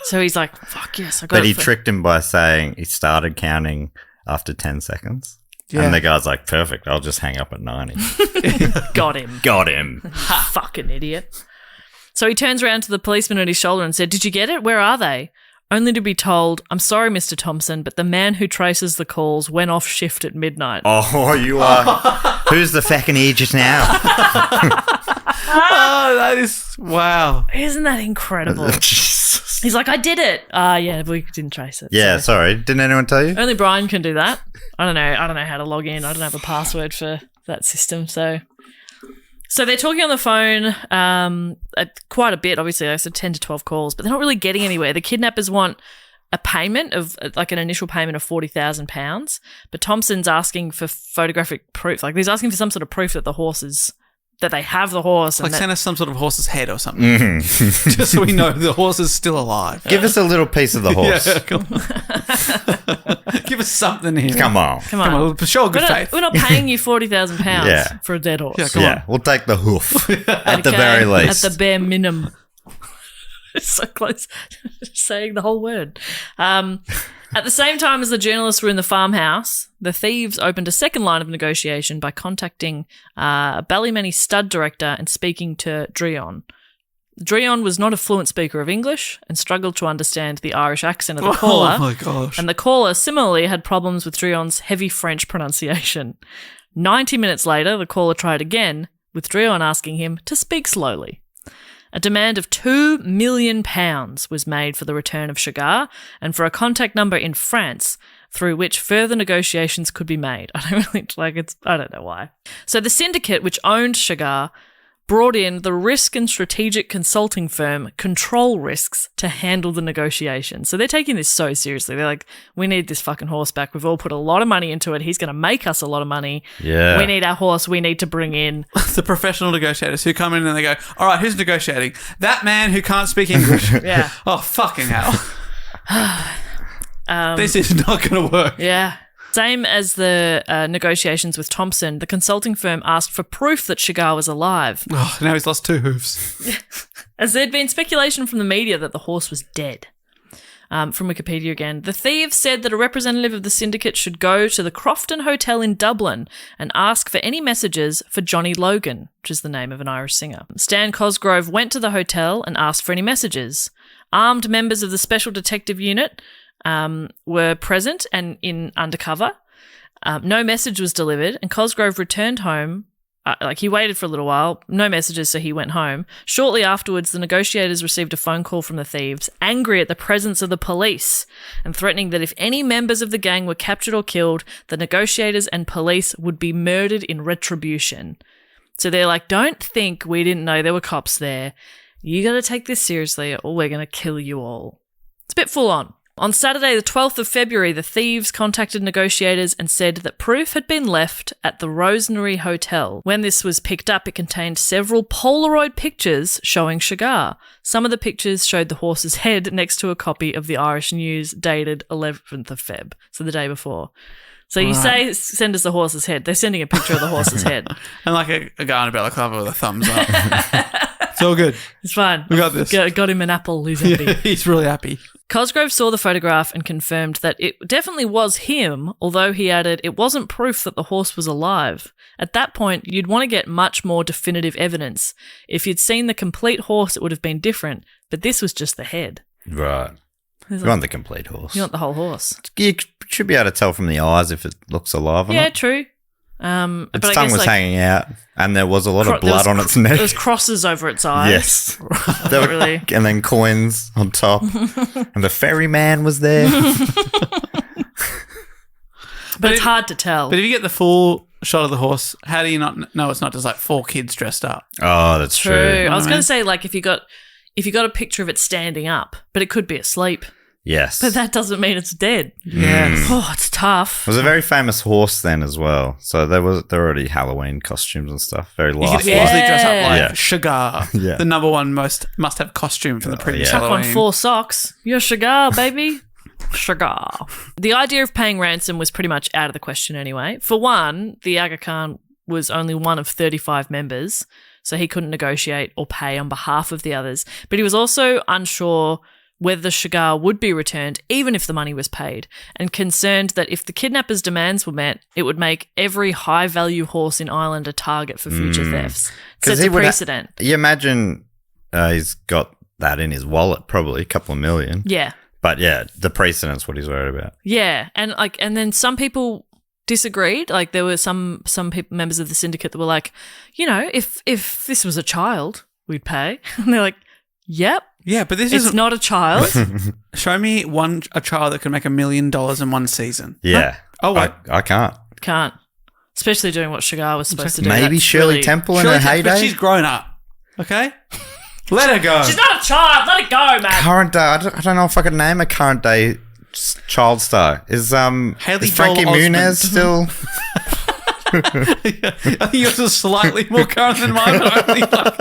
So he's like, fuck yes, I got it. But he tricked him by saying he started counting after 10 seconds. Yeah. And the guy's like, perfect, I'll just hang up at 90. Got him. Got him. Fucking idiot. So he turns around to the policeman at his shoulder and said, "Did you get it? Where are they?" Only to be told, "I'm sorry, Mr. Thompson, but the man who traces the calls went off shift at midnight." Oh, you are. Who's the fucking agent now? Oh, that is, wow. Isn't that incredible? Jesus. He's like, "I did it." Yeah, we didn't trace it. Yeah, so. sorry. Didn't anyone tell you? Only Brian can do that. I don't know how to log in. I don't have a password for that system. So they're talking on the phone quite a bit, obviously. I said 10 to 12 calls, but they're not really getting anywhere. The kidnappers want a payment of, like an initial payment of £40,000, but Thompson's asking for photographic proof. Like he's asking for some sort of proof that that they have the horse. Like send us some sort of horse's head or something. Mm-hmm. Just so we know the horse is still alive. Give us a little piece of the horse. Yeah, come on. Give us something here. Come on. Come on. Show good faith. We're not paying you £40,000 Yeah. for a dead horse. Yeah, come on. We'll take the hoof at the Okay? very least. At the bare minimum. It's so close to saying the whole word. At the same time as the journalists were in the farmhouse, the thieves opened a second line of negotiation by contacting a Ballymoney stud director and speaking to Drion. Drion was not a fluent speaker of English and struggled to understand the Irish accent of the caller. Oh my gosh. And the caller similarly had problems with Drion's heavy French pronunciation. 90 minutes later, the caller tried again, with Drion asking him to speak slowly. A demand of £2 million was made for the return of Shergar and for a contact number in France through which further negotiations could be made. I don't know why. So the syndicate, which owned Shergar, brought in the risk and strategic consulting firm Control Risks to handle the negotiations. So they're taking this so seriously. They're like, we need this fucking horse back. We've all put a lot of money into it. He's going to make us a lot of money. Yeah. We need our horse. We need to bring in the professional negotiators who come in and they go, all right, who's negotiating? That man who can't speak English. Yeah. Oh, fucking hell. This is not going to work. Yeah. Same as the negotiations with Thompson, the consulting firm asked for proof that Shergar was alive, Oh, now he's lost 2 hooves. as there'd been speculation from the media that the horse was dead. From Wikipedia again, the thieves said that a representative of the syndicate should go to the Crofton Hotel in Dublin and ask for any messages for Johnny Logan, which is the name of an Irish singer. Stan Cosgrove went to the hotel and asked for any messages. Armed members of the Special Detective Unit were present and in undercover. No message was delivered, and Cosgrove returned home. He waited for a little while, no messages, so he went home. Shortly afterwards, the negotiators received a phone call from the thieves, angry at the presence of the police and threatening that if any members of the gang were captured or killed, the negotiators and police would be murdered in retribution. So they're like, don't think we didn't know there were cops there. You got to take this seriously or we're going to kill you all. It's a bit full on. On Saturday, the 12th of February, the thieves contacted negotiators and said that proof had been left at the Rosemary Hotel. When this was picked up, it contained several Polaroid pictures showing Shergar. Some of the pictures showed the horse's head next to a copy of the Irish News dated 11th of Feb, so the day before. So you say, send us the horse's head. They're sending a picture of the horse's head. And like a guy on a balaclava with a thumbs up. It's all good. It's fine. We got this. Got him an apple. He's happy. Yeah, he's really happy. Cosgrove saw the photograph and confirmed that it definitely was him, although he added it wasn't proof that the horse was alive. At that point, you'd want to get much more definitive evidence. If you'd seen the complete horse, it would have been different, but this was just the head. Right. You want the complete horse. You want the whole horse. You should be able to tell from the eyes if it looks alive or Yeah, not. True. Its but I tongue guess, was like, hanging out, and there was a lot of blood on its neck. There was crosses over its eyes. Yes. There were- Really. And then coins on top. And the ferryman was there. But it's hard to tell. But if you get the full shot of the horse, how do you not know it's not just like 4 kids dressed up? Oh, that's true. I was I going mean? to say, like, if you got a picture of it standing up, but it could be asleep. Yes. But that doesn't mean it's dead. Yes. Oh, it's tough. It was a very famous horse then as well. So there were already Halloween costumes and stuff. Very You lifelike. could easily dress up like Yeah. Shergar, Yeah. the number one must have costume from the previous yeah. Chuck on Halloween. 4 socks. You're Shergar, baby. Shergar. The idea of paying ransom was pretty much out of the question anyway. For one, the Aga Khan was only one of 35 members, so he couldn't negotiate or pay on behalf of the others. But he was also unsure whether the Shergar would be returned even if the money was paid, and concerned that if the kidnappers' demands were met, it would make every high-value horse in Ireland a target for future thefts. Sets a precedent. You imagine he's got that in his wallet, probably a couple of million. Yeah. But yeah, the precedent's what he's worried about. Yeah, and then some people disagreed. Like there were some people, members of the syndicate, that were like, you know, if this was a child, we'd pay. And they're like, yep. Yeah, but this It's isn't. not a child. Show me a child that can make $1 million in one season. Yeah. Oh, wait. I can't. Can't. Especially doing what Shergar was supposed to do. Maybe That's Shirley really- Temple in Shirley her Temple, but heyday. she's grown up. Okay? Let her go. She's not a child. Let it go, man. Current day. I don't know if I could name a current day child star. Is Haley is Frankie Joel Osment. Muniz still? I think yours is slightly more current than mine, but only by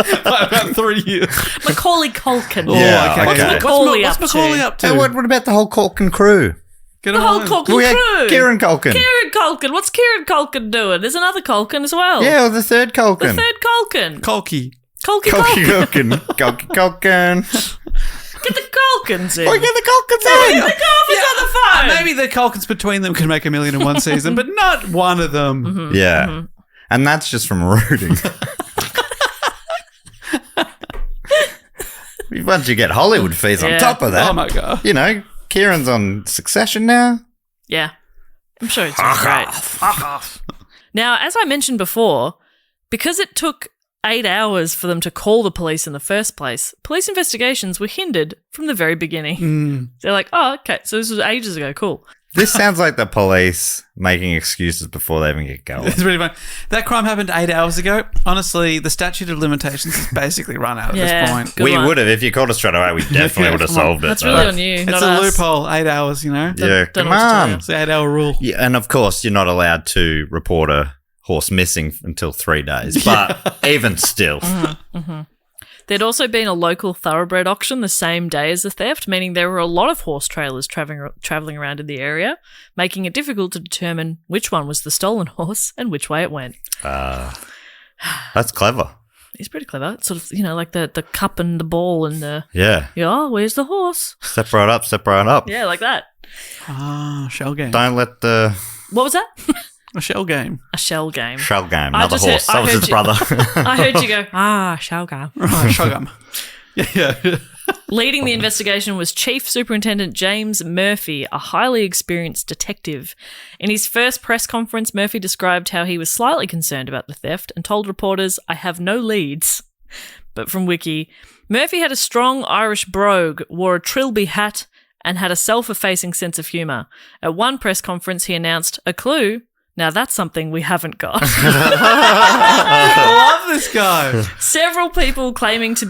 about 3 years. Macaulay Culkin. Yeah, okay. okay. Macaulay What's up Macaulay to? up to? Hey, what about the whole Culkin crew? Get The him whole on. Culkin We had crew. Kieran Culkin. Kieran Culkin. What's Kieran Culkin doing? There's another Culkin as well. Yeah, or the third Culkin. The third Culkin. Colky. Culkin Culkin Culkin. Culkin. Culkin. Get the Culkins in. We get the Culkins in. The Culkins on the phone. Maybe the Culkins between them can make $1 million in one season, but not one of them. Mm-hmm. Yeah. And that's just from rooting. Once you get Hollywood fees on Yeah. top of that, Oh my God. you know, Kieran's on Succession now. Yeah. I'm sure it's doing great. Fuck off. Now, as I mentioned before, because it took 8 hours for them to call the police in the first place, police investigations were hindered from the very beginning. They're like, oh, okay, so this was ages ago, cool. This sounds like the police making excuses before they even get going. It's really fun. That crime happened 8 hours ago. Honestly, the statute of limitations is basically run out at Yeah. this point. Good We one. would have, if you called us straight away, we definitely would have come on. solved it. That's but- really on you, It's not a us. loophole, 8 hours, you know? Yeah, Don't come know what to tell on. you. It's the 8 hour rule. Yeah, and of course, you're not allowed to report a horse missing until 3 days. But even still. There'd also been a local thoroughbred auction the same day as the theft, meaning there were a lot of horse trailers traveling around in the area, making it difficult to determine which one was the stolen horse and which way it went. That's clever. He's pretty clever. It's sort of, you know, like the cup and the ball and the, Yeah. oh, where's the horse? Step right up, step right up. Yeah, like that. Ah, shell game. Don't let the What was that? A shell game. A shell game. shell game, I another just heard- horse. I That was heard his you- brother. I heard you go, shell game. Oh, shell game. Yeah. Leading the investigation was Chief Superintendent James Murphy, a highly experienced detective. In his first press conference, Murphy described how he was slightly concerned about the theft and told reporters, I have no leads. But from Wiki, Murphy had a strong Irish brogue, wore a trilby hat, and had a self-effacing sense of humour. At one press conference, he announced, a clue? Now that's something we haven't got. I love this guy. Several people claiming to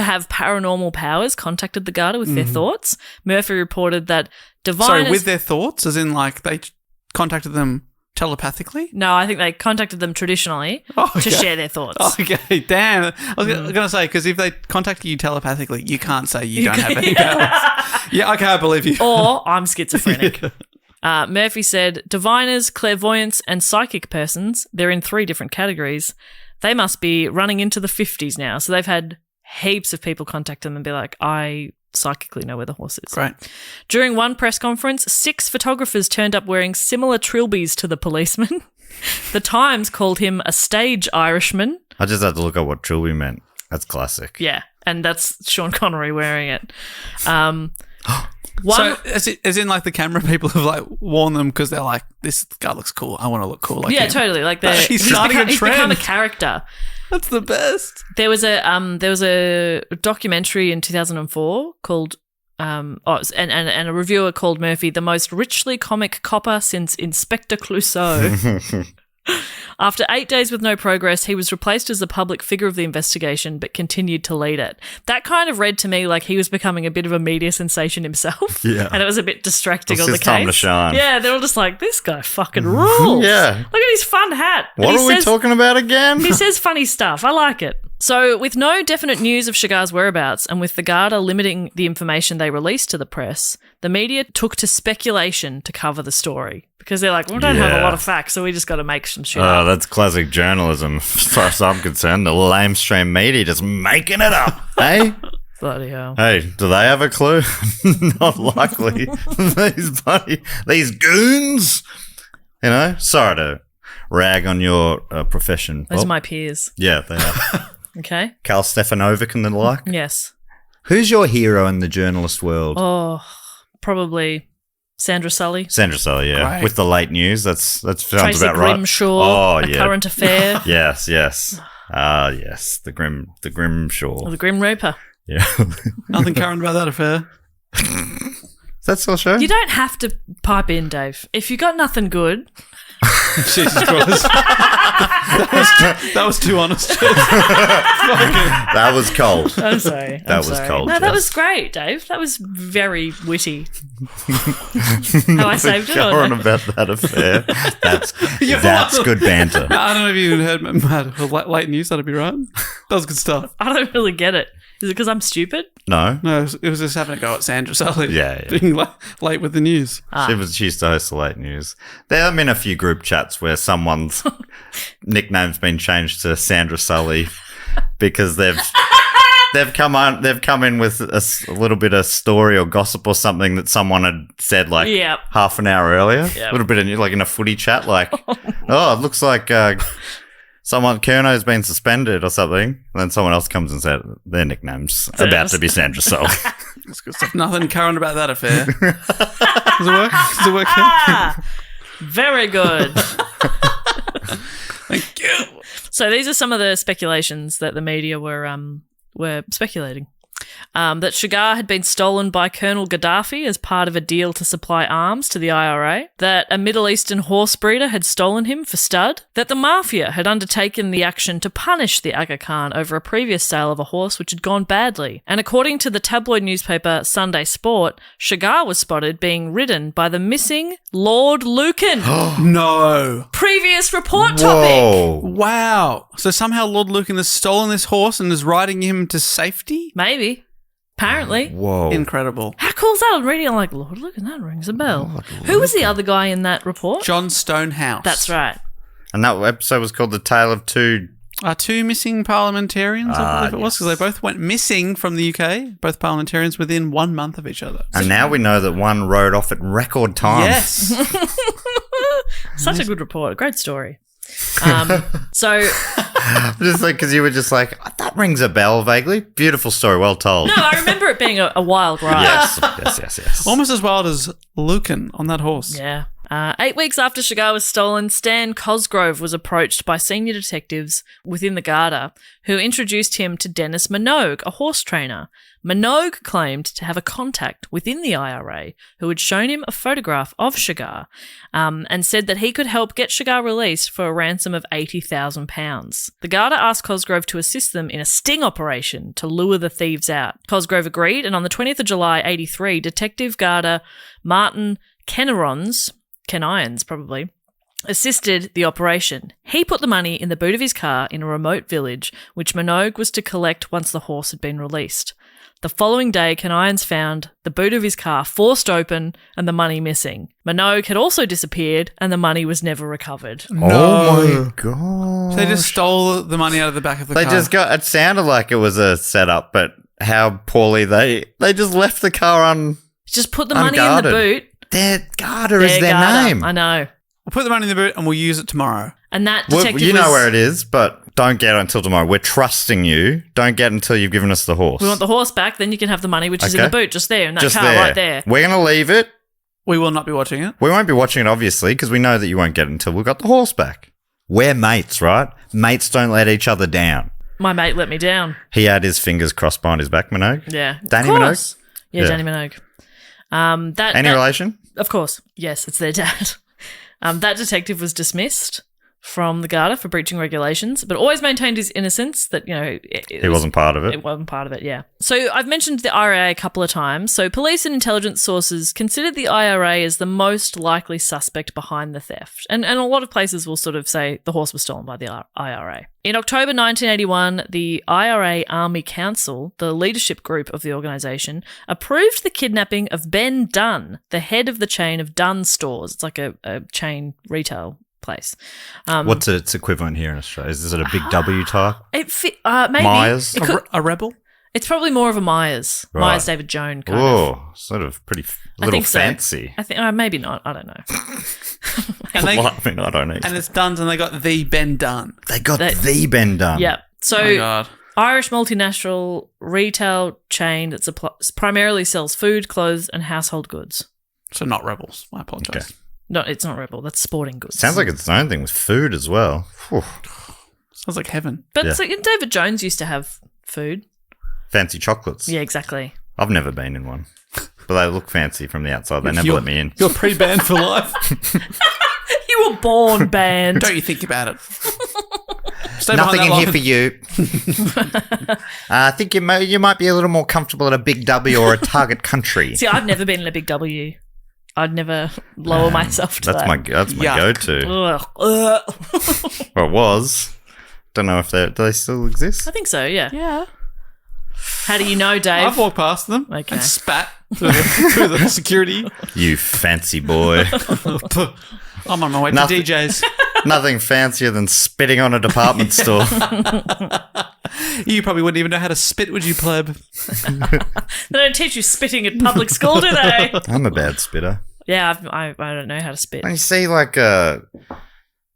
have paranormal powers contacted the Garda with their thoughts. Murphy reported that Sorry, with their thoughts, as in like they contacted them telepathically? No, I think they contacted them traditionally to share their thoughts. Okay, damn. I was going to say, because if they contact you telepathically, you can't say you don't have any powers. Yeah, okay, I believe you. Or I'm schizophrenic. Murphy said, diviners, clairvoyants, and psychic persons, they're in 3 different categories. They must be running into the 50s now. So they've had heaps of people contact them and be like, I psychically know where the horse is. Great. During one press conference, 6 photographers turned up wearing similar trilbies to the policeman. The Times called him a stage Irishman. I just had to look up what trilby meant. That's classic. Yeah, and that's Sean Connery wearing it. So, as in, like, the camera people have, like, worn them because they're like, this guy looks cool. I want to look cool like him. Totally. Like, He's starting a he's trend. become a character. That's the best. There was a documentary in 2004 called and a reviewer called Murphy the most richly comic copper since Inspector Clouseau. After 8 days with no progress, he was replaced as the public figure of the investigation, but continued to lead it. That kind of read to me like he was becoming a bit of a media sensation himself. Yeah. And it was a bit distracting It's on the his time case. to shine. Yeah, they're all just like, this guy fucking rules. Yeah. Look at his fun hat. And What he are we says- talking about again? He says funny stuff. I like it. So, with no definite news of Shergar's whereabouts and with the Garda limiting the information they released to the press, the media took to speculation to cover the story because they're like, we don't have a Yeah. lot of facts, so we just got to make some shit Oh, up. that's classic journalism. As far as I'm concerned, the lamestream media just making it up. Hey? Bloody hell. Hey, do they have a clue? Not likely. these goons. You know, sorry to rag on your profession. Those Bob. are my peers. Yeah, they are. Okay? Karl Stefanovic and the like. Yes. Who's your hero in the journalist world? Oh, probably Sandra Sully. Sandra Sully, yeah. Great. With the late news, that sounds Tracy about right. Grimshaw. Oh, A yeah. Current Affair. Yes. Yes, the Grimshaw. Or the Grim Reaper. Yeah. Nothing current about that affair. Is that still a show? You don't have to pipe in, Dave. If you got nothing good, Jesus Christ. that was too honest. That was cold. I'm sorry. That was cold, No, that Jess. was great, Dave. That was very witty. How I saved it Go or on no? about that affair. That's good banter. I don't know if you even heard Matt, late news, that'd be right. That was good stuff. I don't really get it. Is it because I'm stupid? No, No, it was just having a go at Sandra Sully. Yeah. Being late with the news. she used to host the late news. There have been a few group chats where someone's nickname's been changed to Sandra Sully because they've come in with a little bit of story or gossip or something that someone had said like Yep. half an hour earlier. Yep. A little bit of like in a footy chat, like, oh, it looks like someone Kerno's been suspended or something. And then someone else comes and said their nickname's about to be Sandra Sully. That's good stuff. Nothing current about that affair. Does it work? Does it work? Very good. Thank you. So these are some of the speculations that the media were speculating. That Shergar had been stolen by Colonel Gaddafi as part of a deal to supply arms to the IRA, that a Middle Eastern horse breeder had stolen him for stud, that the mafia had undertaken the action to punish the Aga Khan over a previous sale of a horse which had gone badly, and according to the tabloid newspaper Sunday Sport, Shergar was spotted being ridden by the missing Lord Lucan. No. Previous report topic. Whoa. Wow. So somehow Lord Lucan has stolen this horse and is riding him to safety? Maybe. Apparently. Whoa. Incredible. How cool is that? I'm reading, I'm like, Lord Lucan, that rings a bell. Who was the other guy in that report? John Stonehouse. That's right. And that episode was called The Tale of Two. Two missing parliamentarians, I believe it was, because they both went missing from the UK, both parliamentarians within 1 month of each other. And now we know that one rode off at record time. Yes. Such a good report. Great story. So, Just like, because you were just like, "Oh, that rings a bell vaguely. Beautiful story, well told. no, I remember it being a wild ride. Yes. Almost as wild as Lucan on that horse. Yeah. 8 weeks after Shergar was stolen, Stan Cosgrove was approached by senior detectives within the Garda who introduced him to Dennis Minogue, a horse trainer. Minogue claimed to have a contact within the IRA who had shown him a photograph of Shergar and said that he could help get Shergar released for a ransom of £80,000. The Garda asked Cosgrove to assist them in a sting operation to lure the thieves out. Cosgrove agreed, and on the 20th of July, 83, Detective Garda Martin Kenirons probably, assisted the operation. He put the money in the boot of his car in a remote village, which Minogue was to collect once the horse had been released. The following day, Kanayan's found the boot of his car forced open and the money missing. Minogue had also disappeared and the money was never recovered. Oh my god! So they just stole the money out of the back of the car. It sounded like it was a setup, but how poorly they just left the car Just put the money in the unguarded. boot. Their Garter is their Garter. name. I know. We'll put the money in the boot and we'll use it tomorrow. And that Well, detective you know was- where it is, but don't get it until tomorrow. We're trusting you. Don't get it until you've given us the horse. We want the horse back, then you can have the money, which is in Okay. the boot, just there, in that Just car there. right there. We're going to leave it. We will not be watching it. We won't be watching it, obviously, because we know that you won't get it until we've got the horse back. We're mates, right? Mates don't let each other down. My mate let me down. He had his fingers crossed behind his back, Minogue. Yeah. Danny Of course. Yeah, Yeah. Danny Minogue. Any relation? Of course. Yes, it's their dad. That detective was dismissed from the Garter for breaching regulations, but always maintained his innocence, that, you know, He wasn't part of it. It wasn't part of it, yeah. So I've mentioned the IRA a couple of times. So police and intelligence sources considered the IRA as the most likely suspect behind the theft. And a lot of places will sort of say the horse was stolen by the IRA. In October 1981, the IRA Army Council, the leadership group of the organisation, approved the kidnapping of Ben Dunn, the head of the chain of Dunn stores. It's like a chain retail place. What's its equivalent here in Australia? Is it a big W type? Maybe. Myers? It could- A rebel? it's probably more of a Myers. Right. Myers David Jones kind of. Oh, sort of pretty I little think so. fancy. I think maybe not. I don't know. And they, Well, I mean, I don't know. and it's Duns and they got the Ben Dunn. They got They- the Ben Dunn. Yeah. So Oh my God. Irish multinational retail chain that primarily sells food, clothes, and household goods. So not rebels. I apologise. Okay. No, it's not Rebel. That's sporting goods. Sounds like it's its own thing with food as well. Whew. Sounds like heaven. But Yeah. so, David Jones used to have food. Fancy chocolates. Yeah, exactly. I've never been in one, but they look fancy from the outside. They never You're- let me in. You're pre-banned for life. You were born banned. Don't you think about it. Stay behind Nothing that in line. here for you. I think you might be a little more comfortable at a big W or a target country. See, I've never been in a big W. I'd never lower myself to That's that. my Yuck. go-to. Ugh. Well, it was. Don't know if do they still exist. I think so, yeah. Yeah. How do you know, Dave? I've walked past them Okay. and spat through the security. You fancy boy. I'm on my way Nothing- to DJ's. Nothing fancier than spitting on a department store. You probably wouldn't even know how to spit, would you, pleb? They don't teach you spitting at public school, do they? I'm a bad spitter. Yeah, I don't know how to spit. And you see, like,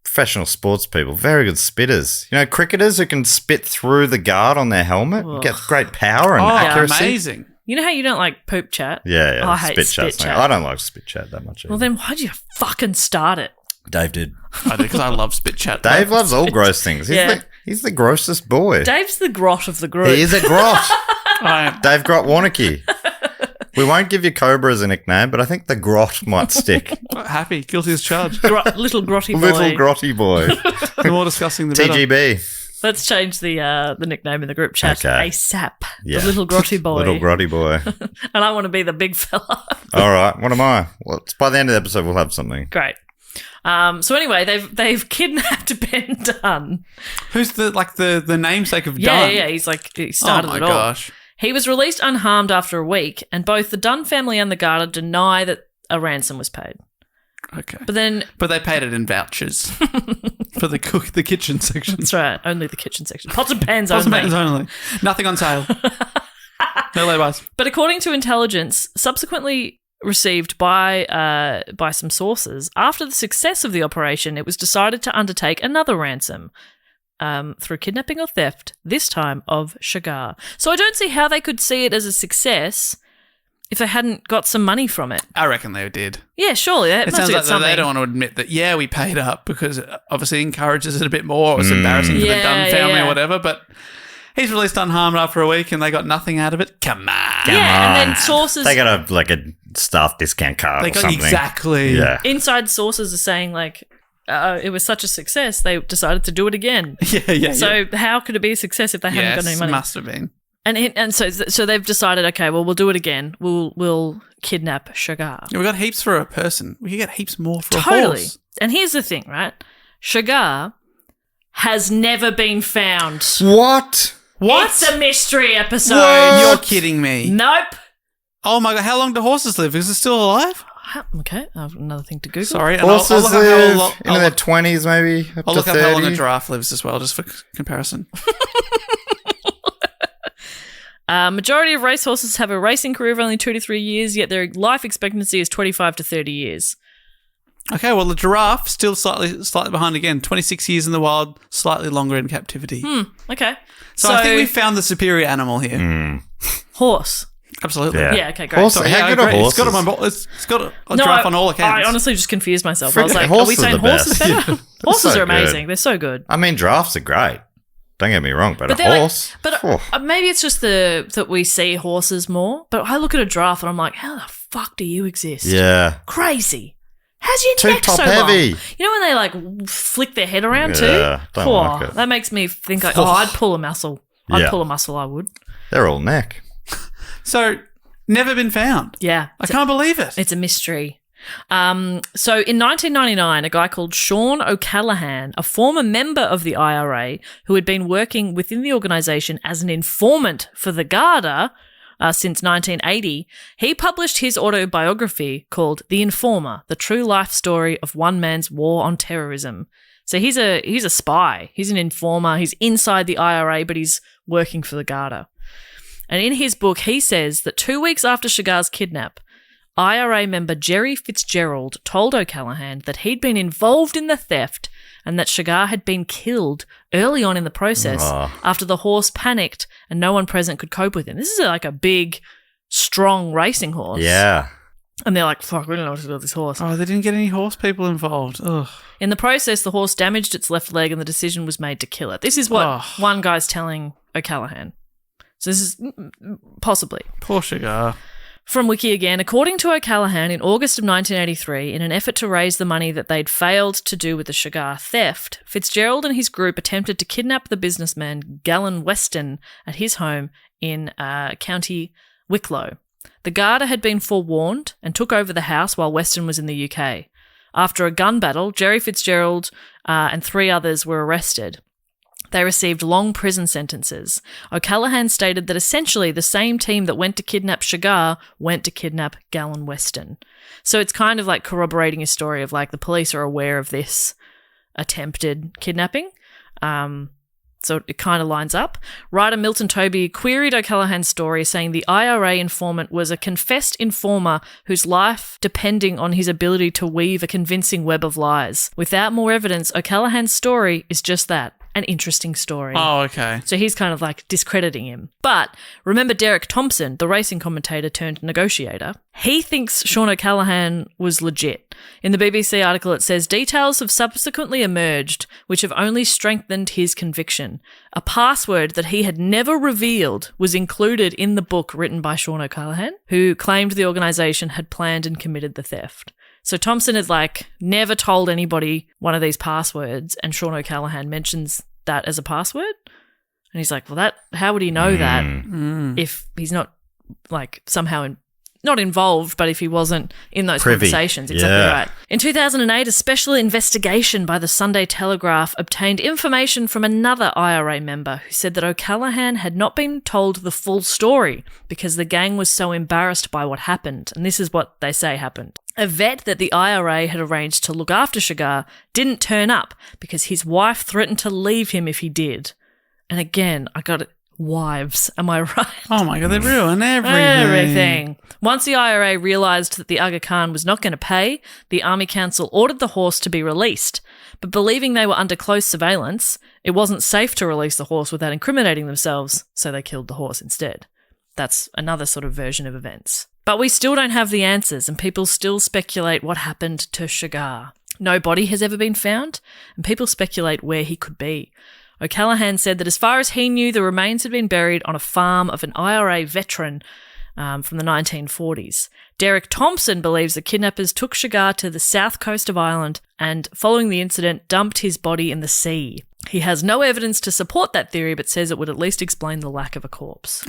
professional sports people, very good spitters. You know, cricketers who can spit through the guard on their helmet, Ugh. get great power and Oh, accuracy. amazing. You know how you don't like poop chat? Yeah, Oh, I hate spit spit chat. chat. I don't like spit chat that much. Well, either. then why'd you fucking start it? Dave did. I do, because I love spit chat. Dave loves all gross things. Yeah. He's the grossest boy. Dave's the grot of the group. He is a grot. I, Dave Grot Warnicky. We won't give you Cobra as a nickname, but I think the Grot might stick. happy. Guilty as charged. Little grotty boy. Little Grotty boy. The more disgusting, the better. TGB. Let's change the nickname in the group chat Okay. ASAP. Yeah. The little grotty boy. Little Grotty boy. And I want to be the big fella. All right. What am I? Well, it's by the end of the episode, we'll have something. Great. So anyway, they've kidnapped Ben Dunn. Who's the namesake of Yeah, Dunn? yeah. He started Oh my it all. gosh. He was released unharmed after a week, and both the Dunn family and the Garter deny that a ransom was paid. Okay. But then, But they paid it in vouchers for the kitchen section. that's right, only the kitchen section. Pots and pans Pots and only. pans only. Nothing on sale. No laybys. But according to intelligence, subsequently received by some sources, after the success of the operation, it was decided to undertake another ransom through kidnapping or theft, this time of Shergar. So I don't see how they could see it as a success if they hadn't got some money from it. I reckon they did. Yeah, surely. That It must sounds be like something. they don't want to admit that, yeah, we paid up, because it obviously encourages it a bit more. It's embarrassing for the Yeah, Dunn family yeah. or whatever, but he's released unharmed after a week and they got nothing out of it. Come on. Yeah, and then sources, They got a staff discount card They or got something. exactly. Yeah. inside sources are saying like, it was such a success, they decided to do it again. Yeah. So how could it be a success if they hadn't got any money? Must have been. And so they've decided, okay, well, we'll do it again. We'll kidnap Shergar. Yeah, we got heaps for a person. We could get heaps more for a Totally. horse. And here's the thing, right? Shergar has never been found. What? What? It's a mystery episode. You're kidding me. Nope. Oh my God, how long do horses live? Is it still alive? Okay, I have another thing to Google. Sorry. And Horses look up live how in their 20s, maybe up I'll to look up 30. how long a giraffe lives as well, just for comparison. Majority of racehorses have a racing career of only 2 to 3 years, yet their life expectancy is 25 to 30 years. Okay, well, the giraffe still slightly behind again. 26 years in the wild, slightly longer in captivity. Okay. So I think we found the superior animal here. Horse. Absolutely. Yeah, okay, great. Horse, Sorry. how good great. are horses? It's got a giraffe on all accounts. I honestly just confused myself. I was Freaking like, are we horses saying are the horses best. better? Horses so are amazing. good. They're so good. I mean, giraffes are great. Don't get me wrong, but a they're horse. Maybe it's just that we see horses more. But I look at a giraffe and I'm like, how the fuck do you exist? Yeah. Crazy. How's your Too neck top so heavy. long? You know when they like flick their head around too? Yeah, don't like it. That makes me think like, I'd pull a muscle. I'd pull a muscle, I would. They're all neck. So, never been found. Yeah. I can't believe it. It's a mystery. So in 1999, a guy called Sean O'Callaghan, a former member of the IRA who had been working within the organisation as an informant for the Garda since 1980, he published his autobiography called The Informer, The True Life Story of One Man's War on Terrorism. So he's a spy. He's an informer. He's inside the IRA, but he's working for the Garda. And in his book, he says that 2 weeks after Shergar's kidnap, IRA member Jerry Fitzgerald told O'Callaghan that he'd been involved in the theft and that Shergar had been killed early on in the process after the horse panicked and no one present could cope with him. This is like a big, strong racing horse. Yeah. And they're like, fuck, we don't know what to do with this horse. Oh, they didn't get any horse people involved. Ugh. In the process, the horse damaged its left leg and the decision was made to kill it. This is what one guy's telling O'Callaghan. So this is possibly. Poor Shergar. From Wiki again, according to O'Callaghan, in August of 1983, in an effort to raise the money that they'd failed to do with the Shergar theft, Fitzgerald and his group attempted to kidnap the businessman Galen Weston at his home in County Wicklow. The Garda had been forewarned and took over the house while Weston was in the UK. After a gun battle, Jerry Fitzgerald and 3 others were arrested. They received long prison sentences. O'Callaghan stated that essentially the same team that went to kidnap Shergar went to kidnap Galen Weston. So it's kind of like corroborating a story of like the police are aware of this attempted kidnapping. So it kind of lines up. Writer Milton Toby queried O'Callaghan's story, saying the IRA informant was a confessed informer whose life depending on his ability to weave a convincing web of lies. Without more evidence, O'Callaghan's story is just that. An interesting story. Oh, okay. So he's kind of like discrediting him. But remember Derek Thompson, the racing commentator turned negotiator? He thinks Sean O'Callaghan was legit. In the BBC article, it says details have subsequently emerged which have only strengthened his conviction. A password that he had never revealed was included in the book written by Sean O'Callaghan, who claimed the organisation had planned and committed the theft. So Thompson has like never told anybody one of these passwords, and Sean O'Callaghan mentions that as a password. And he's like, well, how would he know that if he's not like somehow not involved, but if he wasn't in those conversations. Exactly right. In 2008, a special investigation by the Sunday Telegraph obtained information from another IRA member who said that O'Callaghan had not been told the full story because the gang was so embarrassed by what happened. And this is what they say happened. A vet that the IRA had arranged to look after Shergar didn't turn up because his wife threatened to leave him if he did. And again, I got it. Wives, am I right? Oh my God, they ruin everything. Everything. Once the IRA realised that the Aga Khan was not going to pay, the Army Council ordered the horse to be released. But believing they were under close surveillance, it wasn't safe to release the horse without incriminating themselves, so they killed the horse instead. That's another sort of version of events. But we still don't have the answers, and people still speculate what happened to Shergar. No body has ever been found, and people speculate where he could be. O'Callaghan said that as far as he knew, the remains had been buried on a farm of an IRA veteran from the 1940s. Derek Thompson believes the kidnappers took Shergar to the south coast of Ireland and, following the incident, dumped his body in the sea. He has no evidence to support that theory, but says it would at least explain the lack of a corpse.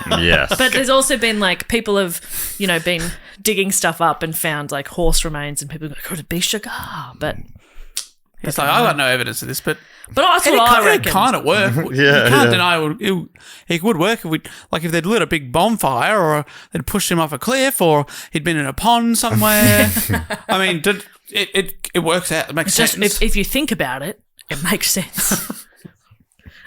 Yes. But there's also been like people have, been digging stuff up and found like horse remains, and people go, could it be Shergar? But He's like, I got no evidence of this, but that's what I reckon. It kind of work. Yeah, you can't yeah. deny it would work if they'd lit a big bonfire, or they'd pushed him off a cliff, or he'd been in a pond somewhere. I mean, it works out. It makes sense. Just if you think about it, it makes sense.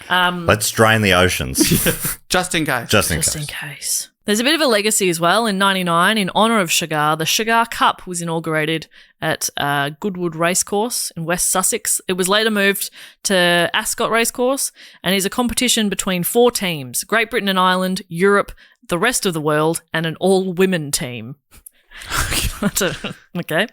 Let's drain the oceans. Just in case. Just in Just case. in case. There's a bit of a legacy as well. In 99, in honour of Shergar, the Shergar Cup was inaugurated at Goodwood Racecourse in West Sussex. It was later moved to Ascot Racecourse and is a competition between 4 teams: Great Britain and Ireland, Europe, the rest of the world, and an all-women team. Okay.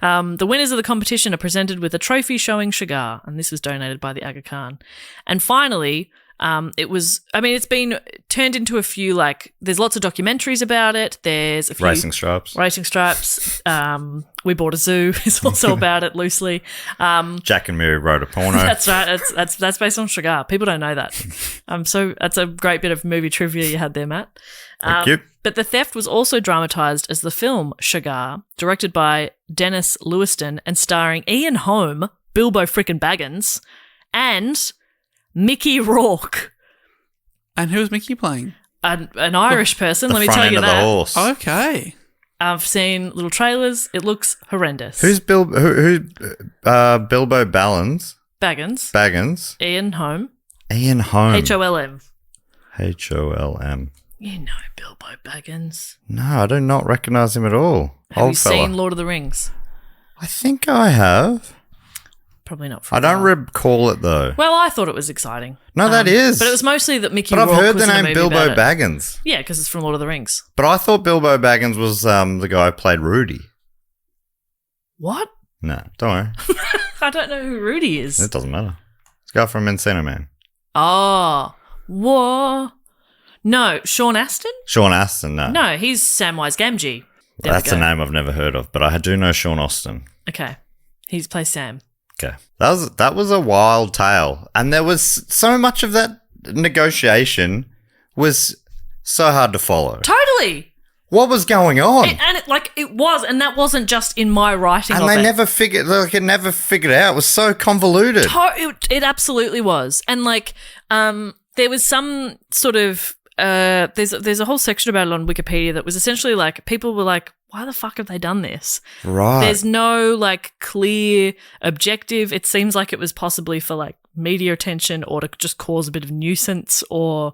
The winners of the competition are presented with a trophy showing Shergar, and this was donated by the Aga Khan. And finally, it's been turned into a few, there's lots of documentaries about it. There's a few Racing Stripes. We Bought a Zoo is also about it loosely. Jack and Mary wrote a porno. That's right. That's based on Shergar. People don't know that. So that's a great bit of movie trivia you had there, Matt. Thank you. But the theft was also dramatised as the film Shergar, directed by Dennis Lewiston and starring Ian Holm, Bilbo frickin' Baggins, and Mickey Rourke. And who was Mickey playing? An Irish person, let me front tell end you of that. the horse. Okay. I've seen little trailers. It looks horrendous. Who's Bilbo Baggins? Baggins. Ian Holm. Ian Holm. Holm. Holm. You know Bilbo Baggins. No, I do not recognise him at all. Have you seen Lord of the Rings? I think I have. Probably not. For I don't recall it though. Well, I thought it was exciting. No, that is. But it was mostly that Mickey But Rourke I've heard was the in a name movie Bilbo about it. Baggins. Yeah, because it's from Lord of the Rings. But I thought Bilbo Baggins was the guy who played Rudy. What? No, don't worry. I don't know who Rudy is. It doesn't matter. It's the guy from Encino Man. Oh, what? No, Sean Astin? Sean Astin, no. No, he's Samwise Gamgee. There we That's go. a name I've never heard of, but I do know Sean Astin. Okay, he plays Sam. Okay. That was a wild tale. And there was so much of that negotiation was so hard to follow. Totally. What was going on? It was, and that wasn't just in my writing and of they it. never figured it out. It was so convoluted. It absolutely was. And there was some sort of there's a whole section about it on Wikipedia that was essentially people were like, why the fuck have they done this? Right. There's no clear objective. It seems like it was possibly for media attention or to just cause a bit of nuisance or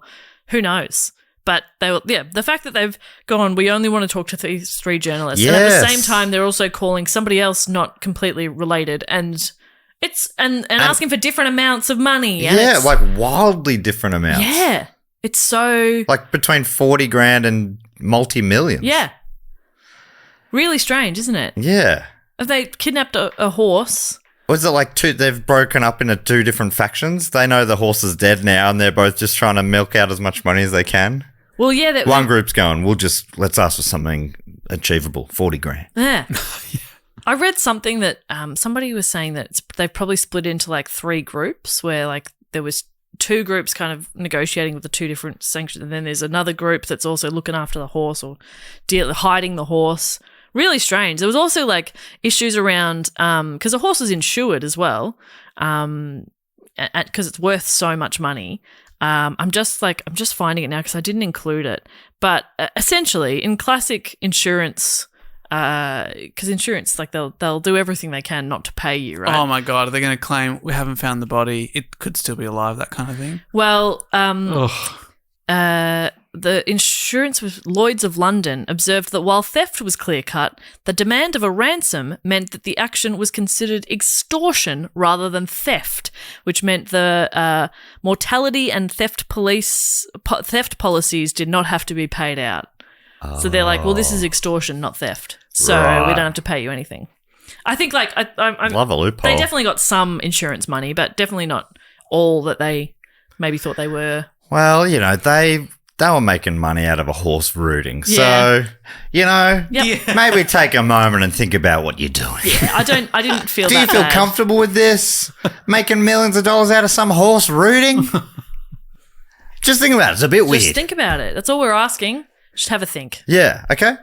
who knows. But the fact that they've gone, we only want to talk to these 3 journalists. Yes. And at the same time, they're also calling somebody else not completely related and asking for different amounts of money. And wildly different amounts. yeah. It's so... between 40 grand and multi-millions. Yeah. Really strange, isn't it? Yeah. Have they kidnapped a horse? Was it they've broken up into 2 different factions? They know the horse is dead now and they're both just trying to milk out as much money as they can? Well, yeah. One group's going, let's ask for something achievable, 40 grand. Yeah. I read something that somebody was saying that they've probably split into 3 groups where there was 2 groups kind of negotiating with the 2 different sanctions, and then there's another group that's also looking after the horse or hiding the horse. Really strange. There was also issues around because the horse is insured as well, because it's worth so much money. I'm just finding it now because I didn't include it, but essentially in classic insurance. Because insurance, they'll do everything they can not to pay you, right? Oh my God, are they going to claim we haven't found the body? It could still be alive, that kind of thing. Well, the insurance with Lloyd's of London observed that while theft was clear-cut, the demand of a ransom meant that the action was considered extortion rather than theft, which meant the mortality and theft policies did not have to be paid out. So they're like, well, this is extortion, not theft. So we don't have to pay you anything. I think I love a loophole. They definitely got some insurance money, but definitely not all that they maybe thought they were. Well, they were making money out of a horse rooting. Yeah. So, Yep. maybe take a moment and think about what you're doing. Yeah, I didn't feel Do that you feel bad. comfortable with this? Making millions of dollars out of some horse rooting? Just think about it. It's a bit weird. Just think about it. That's all we're asking. Just have a think. Yeah, okay.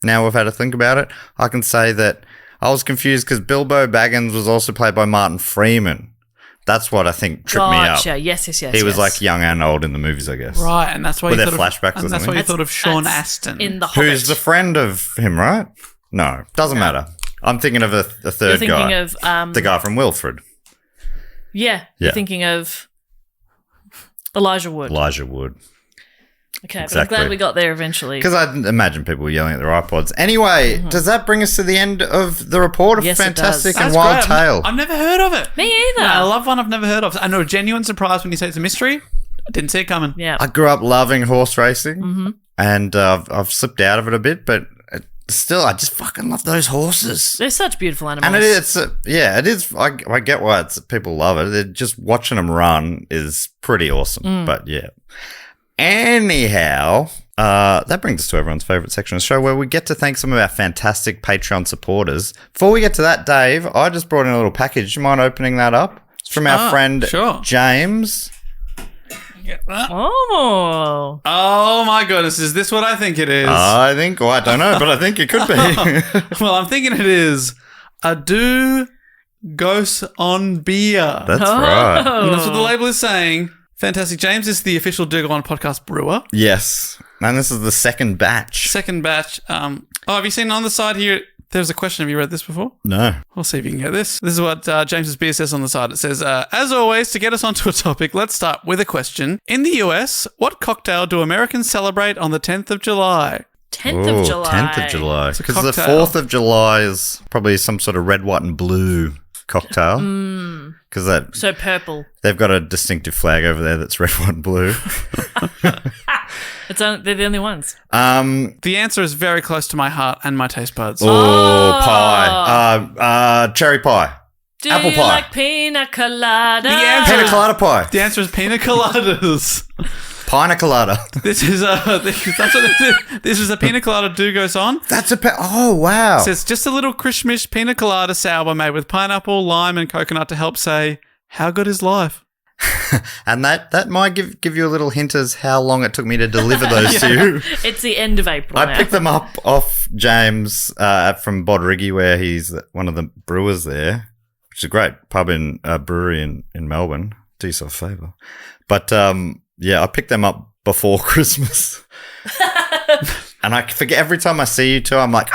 Now we've had to think about it. I can say that I was confused because Bilbo Baggins was also played by Martin Freeman. That's what I think tripped me up. Yes. He was like young and old in the movies, I guess. Right, and that's why Were you there thought flashbacks of, or and that's why something? you thought of Sean That's Aston. in The Hobbit. Who's the friend of him, right? No, doesn't matter. I'm thinking of a third You're guy. thinking of The guy from Wilfred. Yeah. You're thinking of Elijah Wood. Elijah Wood. Okay, Exactly. but I'm glad we got there eventually. Because I imagine people were yelling at their iPods. Anyway, does that bring us to the end of the report of Yes, it Fantastic does. and That's Wild great. Tale? I've never heard of it. Me either. I love one I've never heard of. I know a genuine surprise when you say it's a mystery. I didn't see it coming. Yeah. I grew up loving horse racing, and I've slipped out of it a bit, but still, I just fucking love those horses. They're such beautiful animals. And it is. I get why people love it. Just watching them run is pretty awesome. But yeah. Anyhow, that brings us to everyone's favourite section of the show where we get to thank some of our fantastic Patreon supporters. Before we get to that, Dave, I just brought in a little package. Do you mind opening that up? It's from our friend James. Get that. Oh. Oh my goodness, is this what I think it is? I don't know, but I think it could be. Well, I'm thinking it is a Do Ghost on Beer. That's right. And that's what the label is saying. Fantastic. James is the official Do Go On podcast brewer. Yes. And this is the second batch. Second batch. Have you seen on the side here? There's a question. Have you read this before? No. We'll see if you can get this. This is what James's beer says on the side. It says, as always, to get us onto a topic, let's start with a question. In the US, what cocktail do Americans celebrate on the 10th of July? 10th of July. 10th of July. It's a Because the cocktail. 4th of July is probably some sort of red, white, and blue cocktail. Because So purple. they've got a distinctive flag over there that's red, white, and blue. They're the only ones. The answer is very close to my heart and my taste buds. Pie. Cherry pie. Do apple you pie. like pina colada? The answer- Pina colada pie. The answer is pina coladas. Pina colada. This is this is a pina colada Do Goes On. That's oh, wow. It says just a little Christmas pina colada sour made with pineapple, lime, and coconut to help say, how good is life? And that might give you a little hint as how long it took me to deliver those to you. It's the end of April I now. picked them up off James from Bodrigi, where he's one of the brewers there, which is a great pub in brewery in Melbourne. Do yourself a favour. But I picked them up before Christmas. And I forget every time I see you two, I'm like,